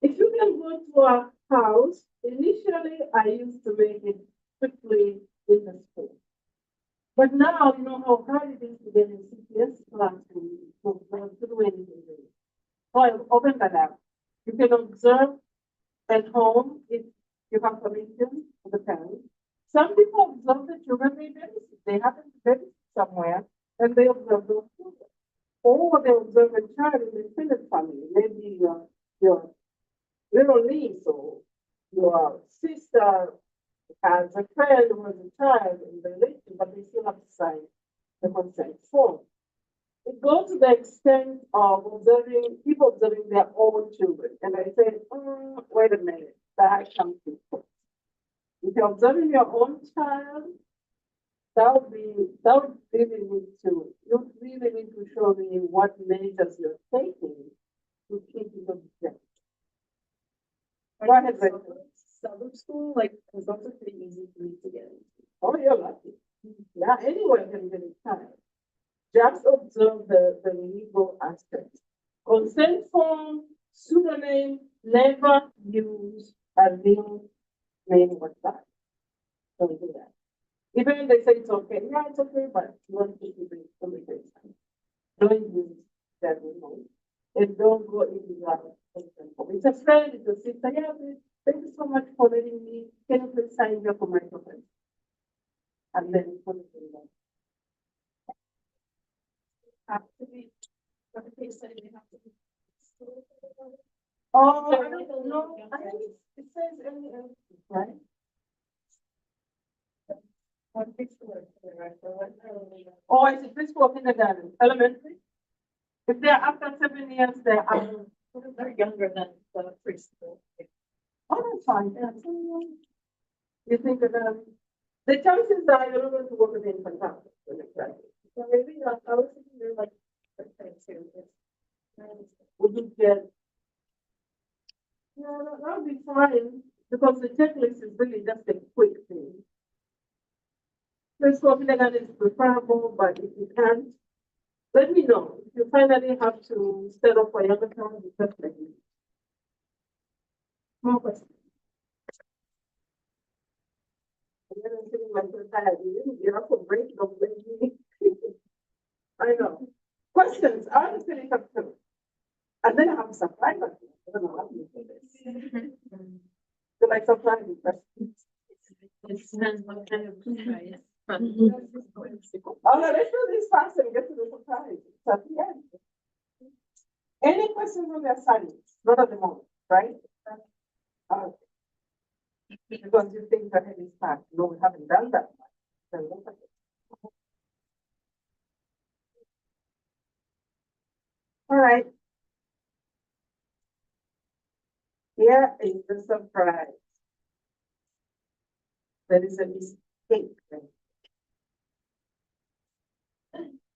If you can go to a house, initially I used to make it strictly in the school. But now you know how hard it is to get in CPS classroom to do anything. So I opened that up. You can observe at home if you have permission for the parents. Some people observe the children they babysit. They happen to babysit somewhere and they observe those children. Or they observe a child in the extended family, maybe your little niece or your sister has a friend who has a child in the relation, but they still have to sign the consent form. It goes to the extent of observing people observing their own children. And I say, wait a minute, that comes to first. If you're observing your own child, that would really need to, you really need to show me what measures you're taking to keep it objective. Go ahead, Rachel. Suburb school, like, because those are pretty easy for me to get into. Oh, you're lucky. Yeah, anyone can get a child. Just observe the legal aspect. Consent form, pseudonym, never use a real name or that. Don't do that. Even if they say it's okay, yeah, it's okay, but you want to keep it somebody's time. Don't use that name. And don't go into that consent form. It's a friend, it's a sister, yeah, thank you so much for letting me. Can you please sign your for my consent? And then put it in there. Have to be, for the case study, they have to be. Oh, They're I really don't the know. young I think kids. it says right? Or preschool, right, or what, Oh, it's a preschool or kindergarten, elementary. If they're after 7 years, they're out. they're younger than the preschool. Oh, that's fine. Yeah. You think that the chances are you're not going to work with infant house. So maybe, I was thinking they're like, too. Would you get? Yeah, that would be fine because the checklist is really just a quick thing. Preschool kindergarten is preferable, but if you can't, let me know. If you finally have to set up for younger child, just let me know. More questions? like so tired. You didn't get up for break, don't blame me. I know. Questions? I want to finish up too. And then I have a surprise. I don't know how to do this. So like surprising questions. It depends what kind of surprise. Oh, no, let's do this fast and get to the surprise. It's at the end. Any questions on the assignments? Not at the moment, right? Because you think the head is packed. No, we haven't done that much. Then look at it. All right. Here is the surprise. There is a mistake.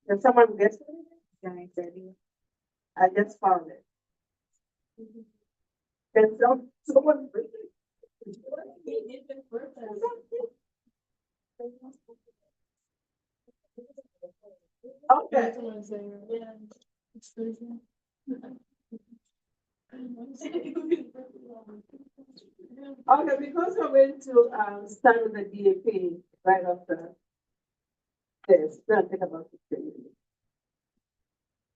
Can someone guess it? Yeah, I said it. I just found it. Can someone bring it? Okay. Okay, because we're going to start with the DAP right after this. We're gonna take about 15 minutes.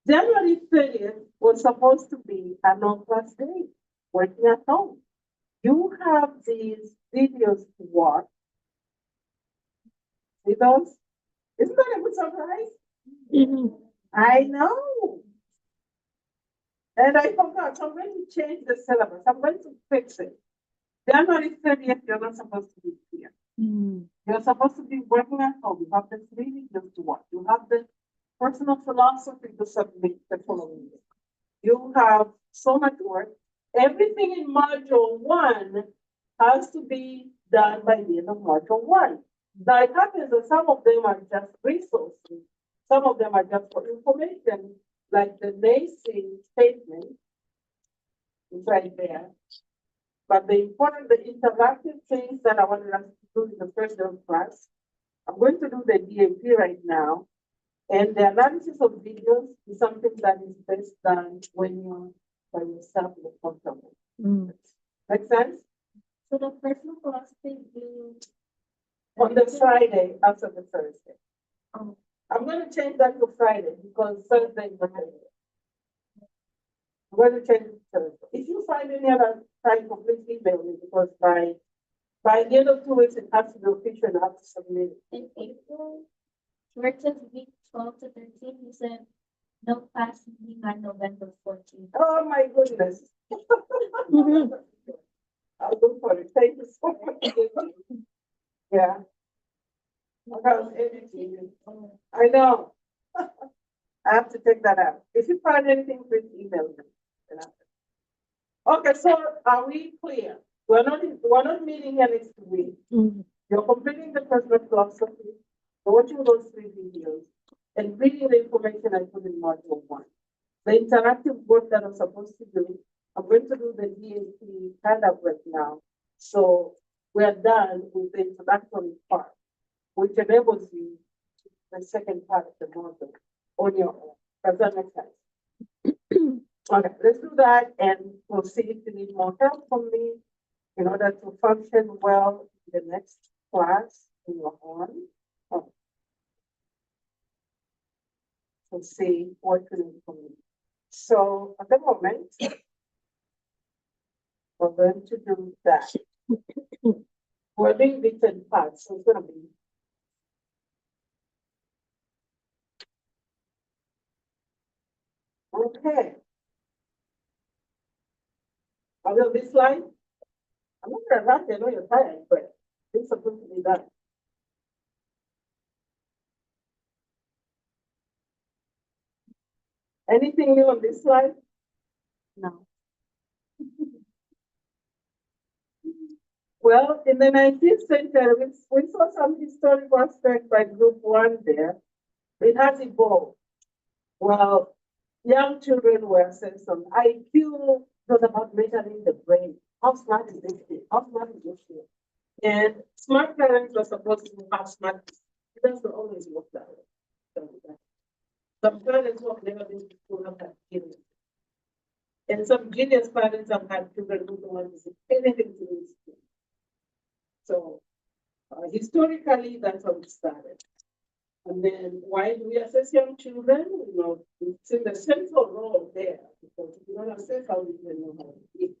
January 30th was supposed to be a non-class day, working at home. You have these videos to watch. See those? Isn't that a good surprise? I know. And I forgot, so I'm going to change the syllabus. I'm going to fix it. January 30th, you're not supposed to be here. You're supposed to be working at home. You have the 3 videos to watch. You have the personal philosophy to submit the following day. You have so much work. Everything in module 1 has to be done by the end of module 1. Now it happens that some of them are just resources. Some of them are just for information, like the NACI statement is right there. But the important, the interactive things that I wanted us to do in the first day of class, I'm going to do the DAP right now. And the analysis of videos is something that is best done when you're by yourself and comfortable. Make sense? So the personal philosophy do. On the Friday after the Thursday. Oh. I'm going to change that to Friday because Thursday is the holiday. I'm going to change it to Thursday. If you find any other time, please email me because by the end of 2 weeks, it has to be official and I have to submit it. In April, where it says week 12 to 13, he said no class beginning on November 14th. Oh my goodness. I'll go for it. Thank you so much. Yeah. I know. I have to take that out. If you find anything, please email me. Okay, so are we clear? We're not meeting here next week. You're completing the personal philosophy, you're watching those 3 videos, and reading the information I put in module 1. The interactive work that I'm supposed to do, I'm going to do the DAP kind of right now. So we're done with the introductory part, which enables you the second part of the module on your own. Does that make sense? Okay, let's do that and we'll see if you need more help from me in order to function well in the next class in your own. We'll see what you need from me. So at the moment, we're going to do that. We're doing bits and parts, so it's gonna be. Okay. Are we on this slide? I'm not gonna rush, I know you're tired, but it's supposed to be done. Anything new on this slide? No. Well, in the 19th century, we saw some historical aspect by group 1 there. It has evolved. Well, young children were assessed on IQ, was about measuring the brain. How smart is this kid? How smart is this kid? And smart parents were supposed to have smart kids. It doesn't always work that way. Some parents who have never been to school have had genius. And some genius parents have had children who don't want to see anything to do with school. So historically, that's how it started. And then why do we assess young children? You know, it's in the central role there, because if you don't assess, how do you know how to teach?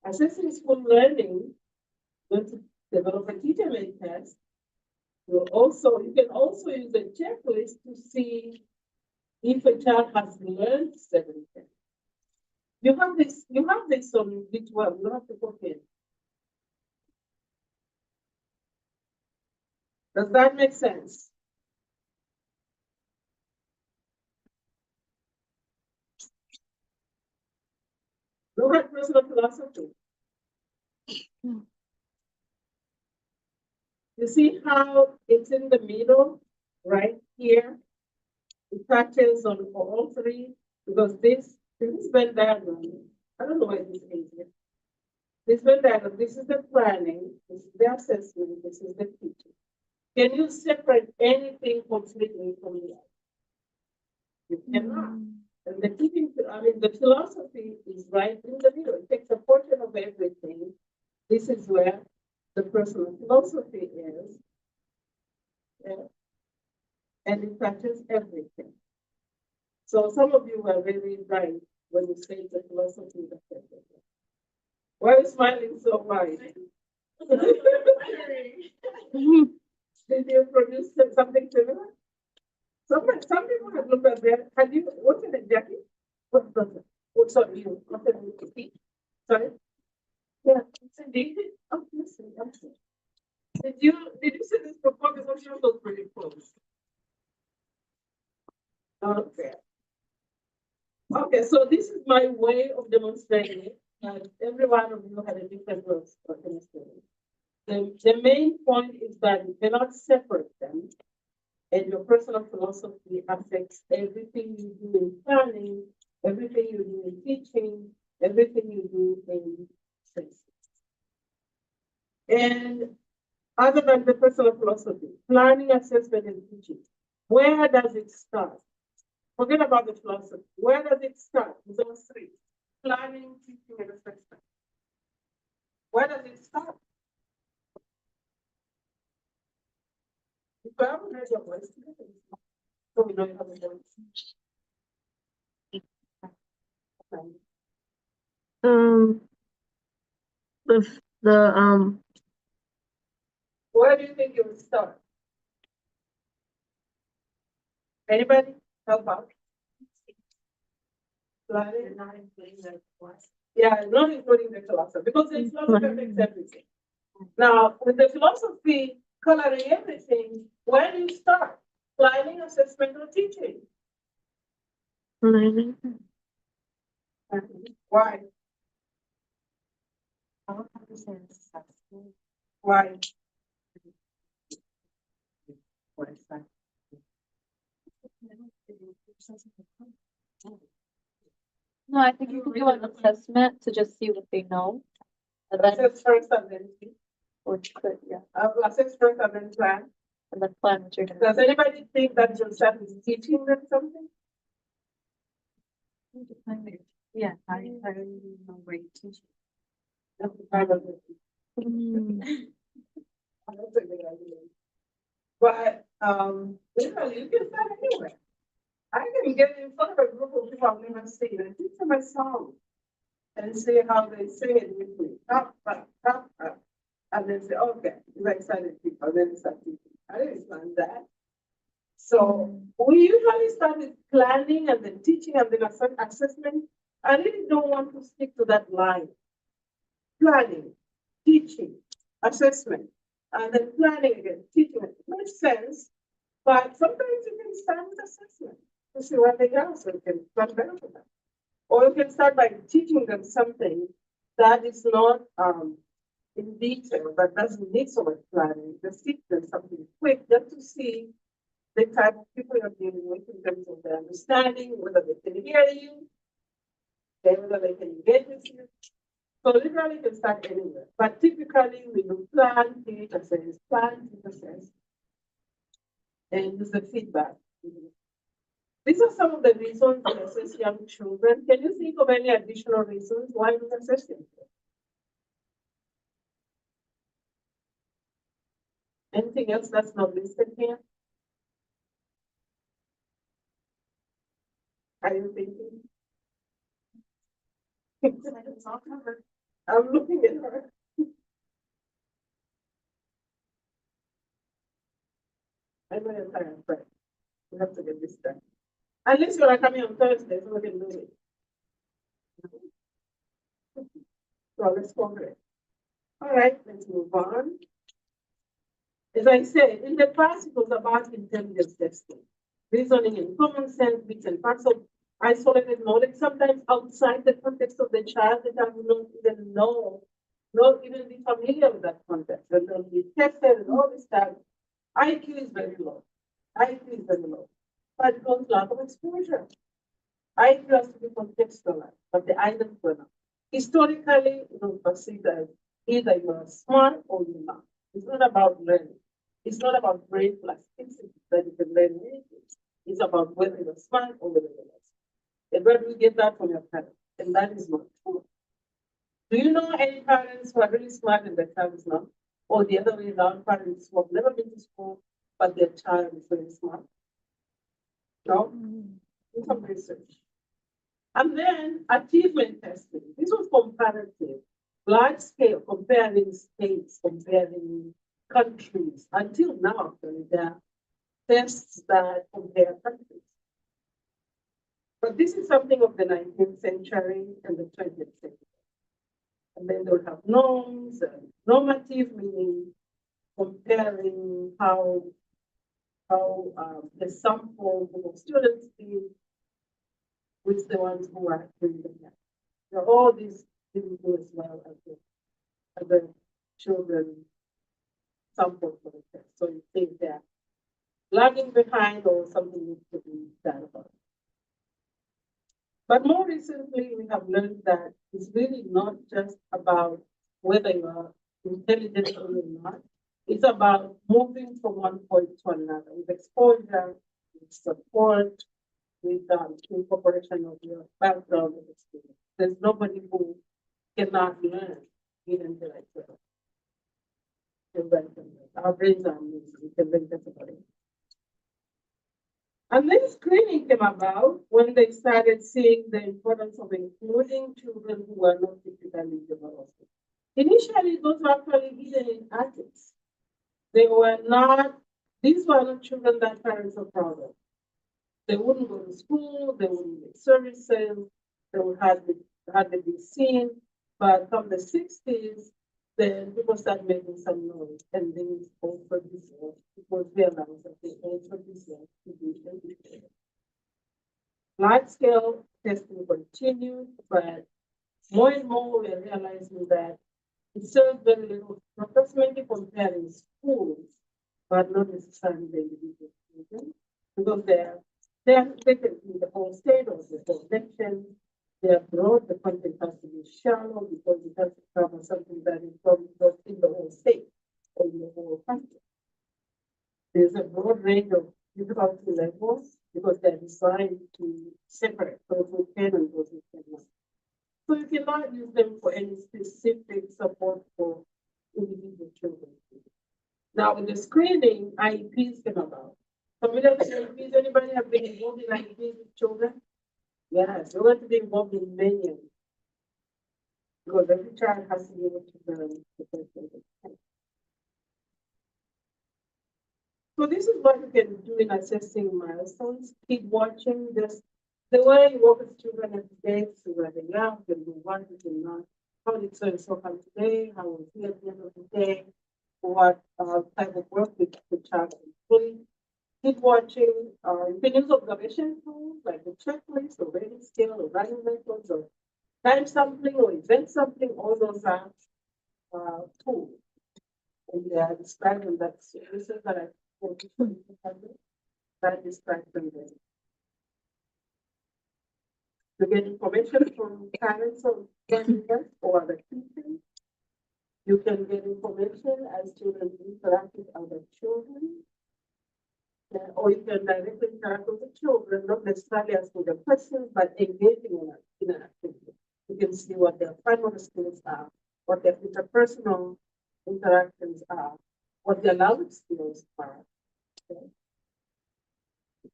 Assessing school learning, going to develop a teacher-made test. You can also use a checklist to see if a child has learned certain things. You have this on which one, you have to copy it. Does that make sense? Look at personal philosophy. You see how it's in the middle, right here? It touches on all three, because this Venn diagram, I don't know why this is here. This Venn diagram, this is the planning, this is the assessment, this is the teaching. Can you separate anything completely from the other? You cannot. And the teaching, the philosophy is right in the middle. It takes a portion of everything. This is where the personal philosophy is. Yeah. And it touches everything. So some of you were really right when you say the philosophy is everything. Why are you smiling so wide? Did you produce something similar? Some people have looked at that. Have you, what's it, Jackie? What does it? What's on you? What's it? Sorry? Yeah, it's indeed. Oh, listen, okay. Did you see this before? Because I'm sure those pretty close. Okay. Okay, so this is my way of demonstrating it. Every one of you had a different way of demonstrating it. The main point is that you cannot separate them, and your personal philosophy affects everything you do in planning, everything you do in teaching, everything you do in science. And other than the personal philosophy, planning, assessment, and teaching, where does it start? Forget about the philosophy. Where does it start? With those three: planning, teaching, and assessment. Where does it start? If you haven't heard your voice, so we know you have a voice. The Where do you think you would start? Anybody help out? Planning, not including the philosophy. Yeah, not including the philosophy, because the philosophy affects everything. Now, with the philosophy coloring everything, where do you start? Planning, assessment, or teaching? planning. Why? Why? No, I think you can do an assessment to just see what they know. And then, Assess first and then teach. or you could, yeah, Assess first and then plan. and then plan what you're gonna Does anybody think that yourself is teaching them something? Yeah, I don't know where you teach. That's part of it. Mm. That's a good idea. But literally, you can start anywhere. I can get in front of a group of people I've never seen and teach them a song and see how they sing it with me. Up, up, up, up. And then say, okay, you're excited people. And then start teaching. I didn't plan that. So we usually start with planning and then teaching and then assessment. I really don't want to stick to that line. Planning, teaching, assessment, and then planning again, teaching. It makes sense, but sometimes you can start with assessment to see what they are, so you can plan better for them. Or you can start by teaching them something that is not in detail, that doesn't need so much planning. Just teach them something quick just to see the type of people you're dealing with in terms of their understanding, whether they can hear you, whether they can engage with you. So literally you can start anywhere. But typically we do plan, teach, assess, plan, teach, assess, and use the feedback. These are some of the reasons we assess young children. Can you think of any additional reasons why we assess them? Anything else that's not listed here? Are you thinking? It's all covered. I'm looking at her. I know you're tired, but we have to get this done. Unless you are coming on Thursday, so we can do it. So let's go for it. All right, let's move on. As I said, in the past, it was about intelligence testing, reasoning and common sense, bits and parts of isolated knowledge, sometimes outside the context of the child that I will not even know, not even be familiar with that context, and then be tested and all this stuff. IQ is very low. IQ is very low. But it was lack of exposure. IQ has to be contextualized, but the items were not. Historically, it was perceived as either you are smart or you're not. It's not about learning. It's not about brain plasticity that you can learn anything. It's about whether you're smart or whether you're not. And where do you get that from your parents? And that is not true. Do you know any parents who are really smart and their child is not? Or the other way around, parents who have never been to school, but their child is very smart? No? Do some research. And then achievement testing. This was comparative, large scale, comparing states, comparing countries. Until now, actually, there are tests that compare countries. But this is something of the 19th century and the 20th century. And then they'll have norms and normative, meaning comparing how the sample group of students did with the ones who are doing the test. So all these didn't do as well as the children sample for the test. So you think they're lagging behind or something needs to be done about it. But more recently, we have learned that it's really not just about whether you are intelligent or you're not. It's about moving from one point to another with exposure, with support, with incorporation of your background and experience. There's nobody who cannot learn even intellectually. Our brains are amazing. We can learn just about it. And then screening came about when they started seeing the importance of including children who were not typically developed. Initially, those were actually hidden in attics. They were not, these were not children that parents are proud of. They wouldn't go to school, they wouldn't get services, they would hardly be seen. But from the 60s, then people started making some noise, and these also deserve, it was realized that they also deserve to be educated. Large scale testing continued, but more and more we're realizing that it serves very little purpose, mainly comparing schools, but not necessarily the individual children, because they're taken in the whole state or the whole section. They are broad, the content has to be shallow because it has to cover something that is probably not in the whole state or in the whole country. There's a broad range of difficulty levels because they're designed to separate those who can and those who cannot. So you cannot use them for any specific support for individual children. Now, with the screening, IEPs came about. Familiar with IEPs? Anybody have been involved in IEPs with children? Yes, you're going to be involved in many of them. Because every child has to be able to learn the first thing. So this is what you can do in assessing milestones. Keep watching this. The way you work with children every day, so where they are, you can do one, you can not. How did so and so come today? How was he at the end of the day? What type of work did the child complete? Keep watching. You can use observation tools like the checklist or rating scale or writing methods or time sampling or event sampling. All those are tools. And they are described in that series that I quoted from that describes them there. You get information from parents or caregivers or other teachers. You can get information as children interact with other children. Or you can directly interact with the children, not necessarily asking the questions, but engaging in an activity. You can see what their primary skills are, what their interpersonal interactions are, what their language skills are. Okay?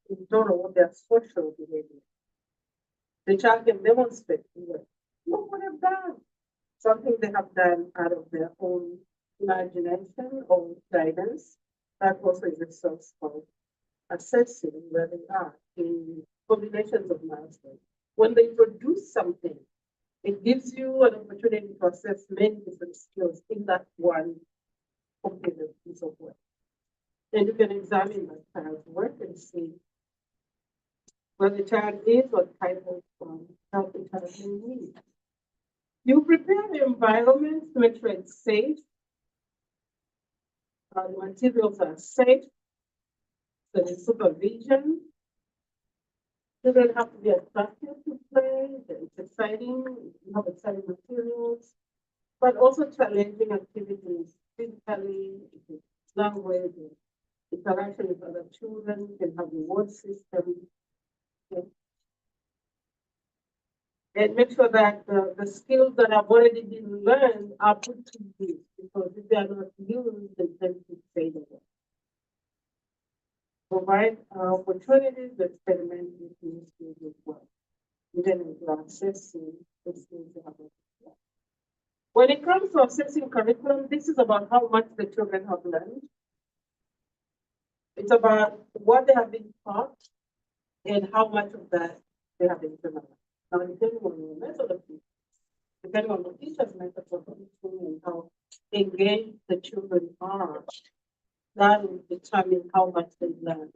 In total, what their social behavior. The child can demonstrate what look what I've done. Something they have done out of their own imagination or guidance. That also is a source of assessing where they are in combinations of milestones. When they produce something, it gives you an opportunity to assess many different skills in that one completed piece of work. And you can examine that child's work and see where the child is, what type of help the child may need. You prepare the environment to make sure it's safe. The materials are safe. So the supervision. Children have to be attracted to play. It's exciting. You have exciting materials, but also challenging activities physically, language, interaction with other children. You can have reward system. Okay. And make sure that the skills that have already been learned are put to use, because if they are not used, they tend to fade away. Provide opportunities to experiment with new skills as well, even if you're accessing the skills they have already learned. When it comes to assessing curriculum, this is about how much the children have learned. It's about what they have been taught and how much of that they have implemented. Now, depending on the method of teaching, depending on the teacher's method of teaching and how engaged the children are, that will determine how much they learn.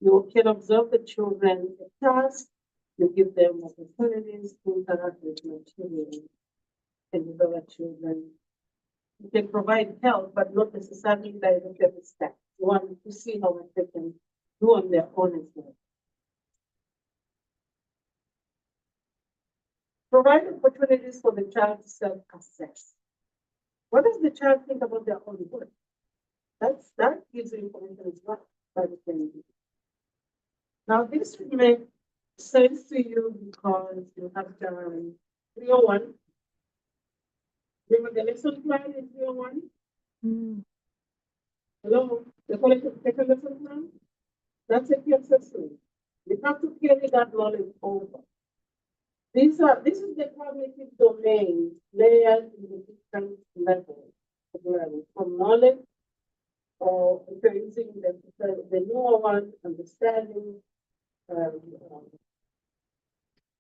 You can observe the children in class, you give them opportunities to interact with material and with other children. You can provide help, but not necessarily direct every step. You want to see how much they can do on their own as well. Provide opportunities for the child to self-assess. What does the child think about their own work? That gives you information as well by the training. Now, this would make sense to you because you have done 301. Remember the lesson plan in 301? Hello, the college education lesson plan? That's a key accessory. You have to carry that knowledge over. This is the cognitive domain layered in the different levels of learning, from knowledge, or if you're using the newer one, understanding, go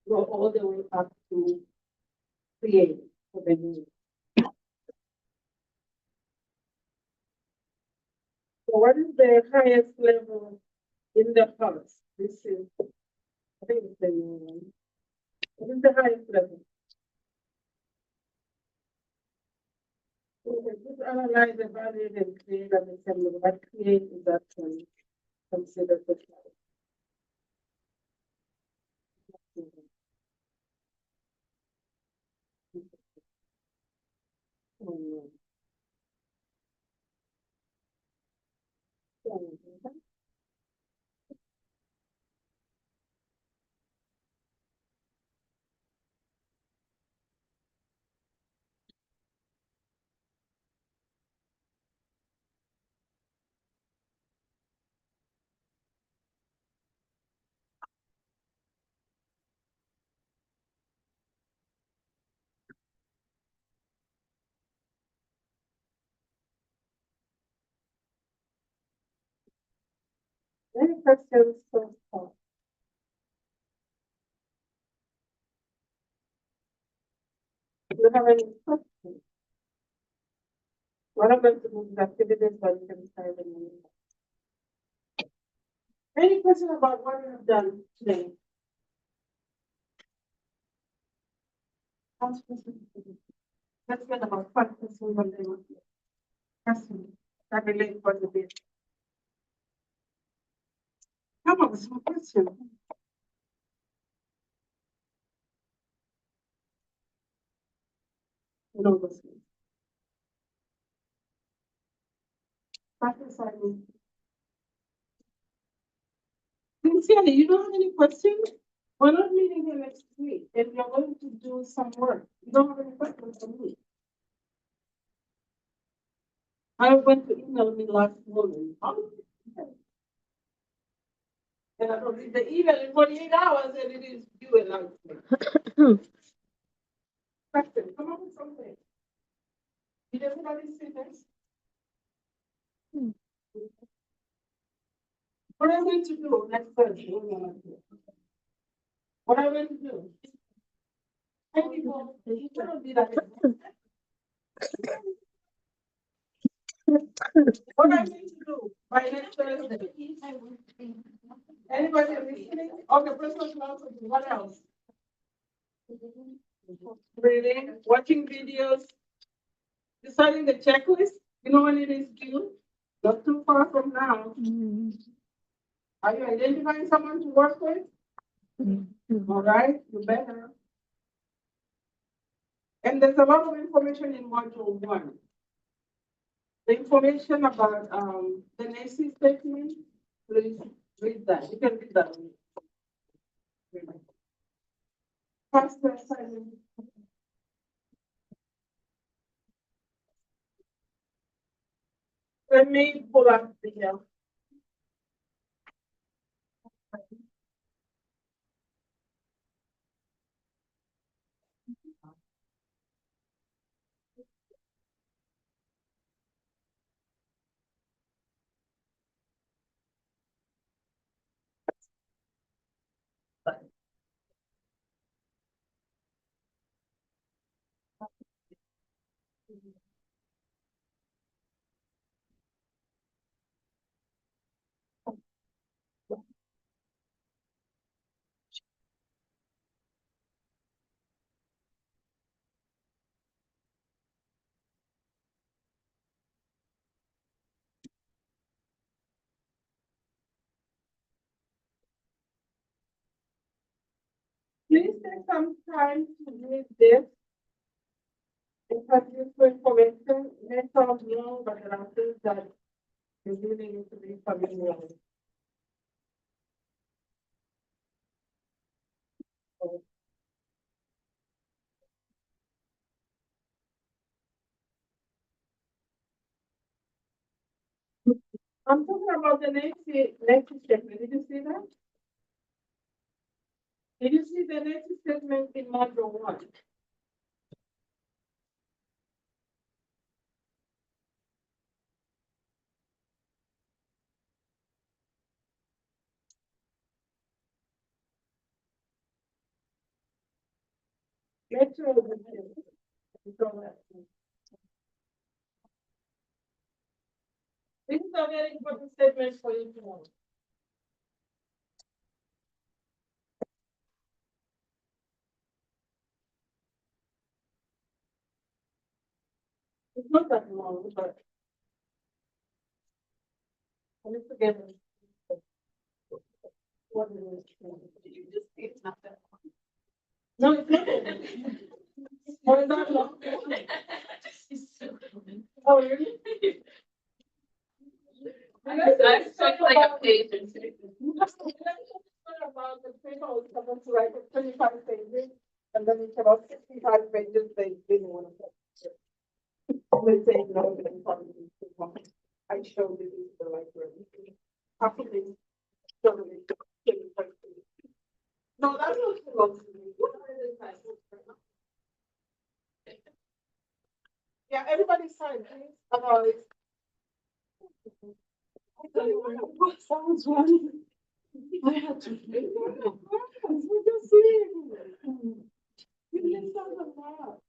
all the way up to create for the new. So what is the highest level in the course? This is, I think it's the new one. What is the highest level? Okay, just analyze, evaluate, and create at the same level. But create is actually considered the child. Any questions so far? Do you have any questions? What about the activities that you can decide in? Any question about what we have done today? Ask questions. Let's get about 5 questions on the question that relate to the bit. Come up with some questions. No questions. Practice, I mean. Sincerely, you don't have any questions? We're not meeting here next week, and we are going to do some work. You don't have any questions for me? I went to email me last morning. And I don't read the email in 48 hours and it is due announcement. Question, come up with something. Did everybody see this? What are we going to do next Thursday? What are we going to do? Hey, people, you cannot be that. What are we going to do by next Thursday? Anybody listening? Okay, personal philosophy, what else? Reading, watching videos, deciding the checklist. You know when it is due? Not too far from now. Are you identifying someone to work with? All right, you better. And there's a lot of information in module 1. The information about the NACI statement, please read that. You can read that. Past the assignment. Let me pull up the please take some time to read this. It has useful information. It may sound long, but there are things that you really need to be familiar with. I'm talking about the next statement. Did you see that? Did you see the next statement in module 1? Let's show the video. This is a very important statement for you to know. It's not that long, but I need to get what it is. Did you just say it's not that long? No, it's not. What is that long? Oh, really? I took like a page and two. About the paper was supposed to write 25 pages, and then it's about 65 pages. They didn't want to. They say no, they probably need to come. I showed it to the library. Happily, showed it to the library. No, that's not too long to me. Yeah, everybody sign, please. Otherwise. I tell you what sounds running. I had to. We just see. You didn't sound a lot.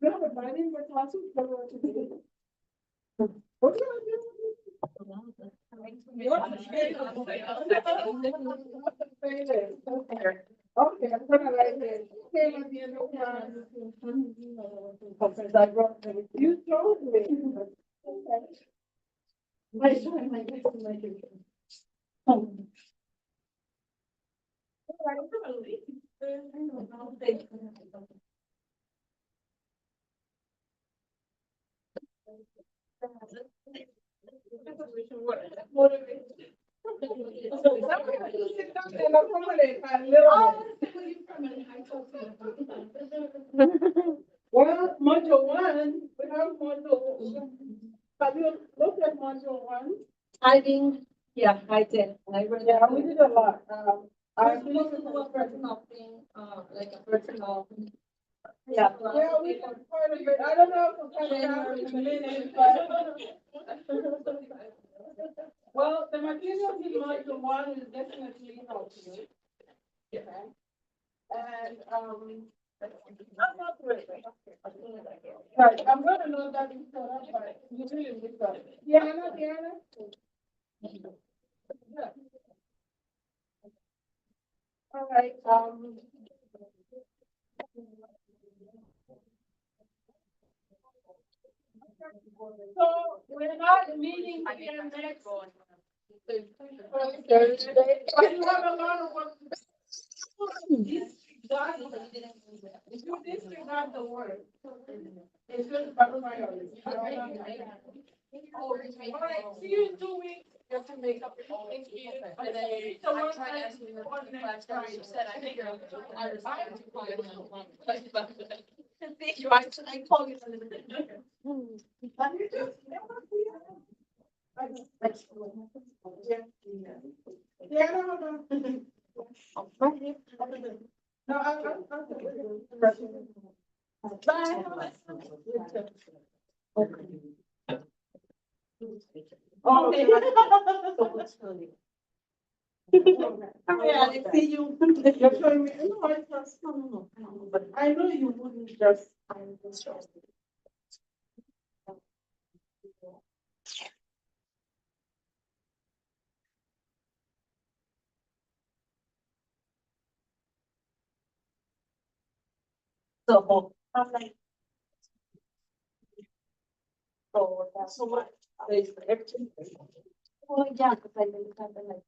No, but I didn't get classes. What do I do? What do I do? Okay, I'm gonna write it. Okay, at the end of time. Because I wrote it. You told me. Okay. I tried my best to make it. Well, module 1, we have module Have you looked at module one? I think, yeah, I did. I read Yeah, we did a lot. I I was supposed to do a personal thing, like a personal. Yeah, we did quite a bit. I don't know if we're kind of in a minute, but. Well, the materials in module one is definitely helpful. Okay. And, right, I'm gonna note that in store, but you really need that. Diana? Yeah. All right, so we're not meeting again next Thursday, but you have a lot of work to do. Disregard, if you disregard the word, it's just about priority. All right, see you in 2 weeks. You have to make up your own. Thank you. And then, so we're trying to ask you what next time you said, I think I resigned to find Thank you, I told you. Yeah, no, okay. Yeah, I see you. You're showing me, no, I trust, no, but I know you wouldn't just. So, I'm like. So, that's so much. There's everything. Oh, yeah, because I didn't have the like.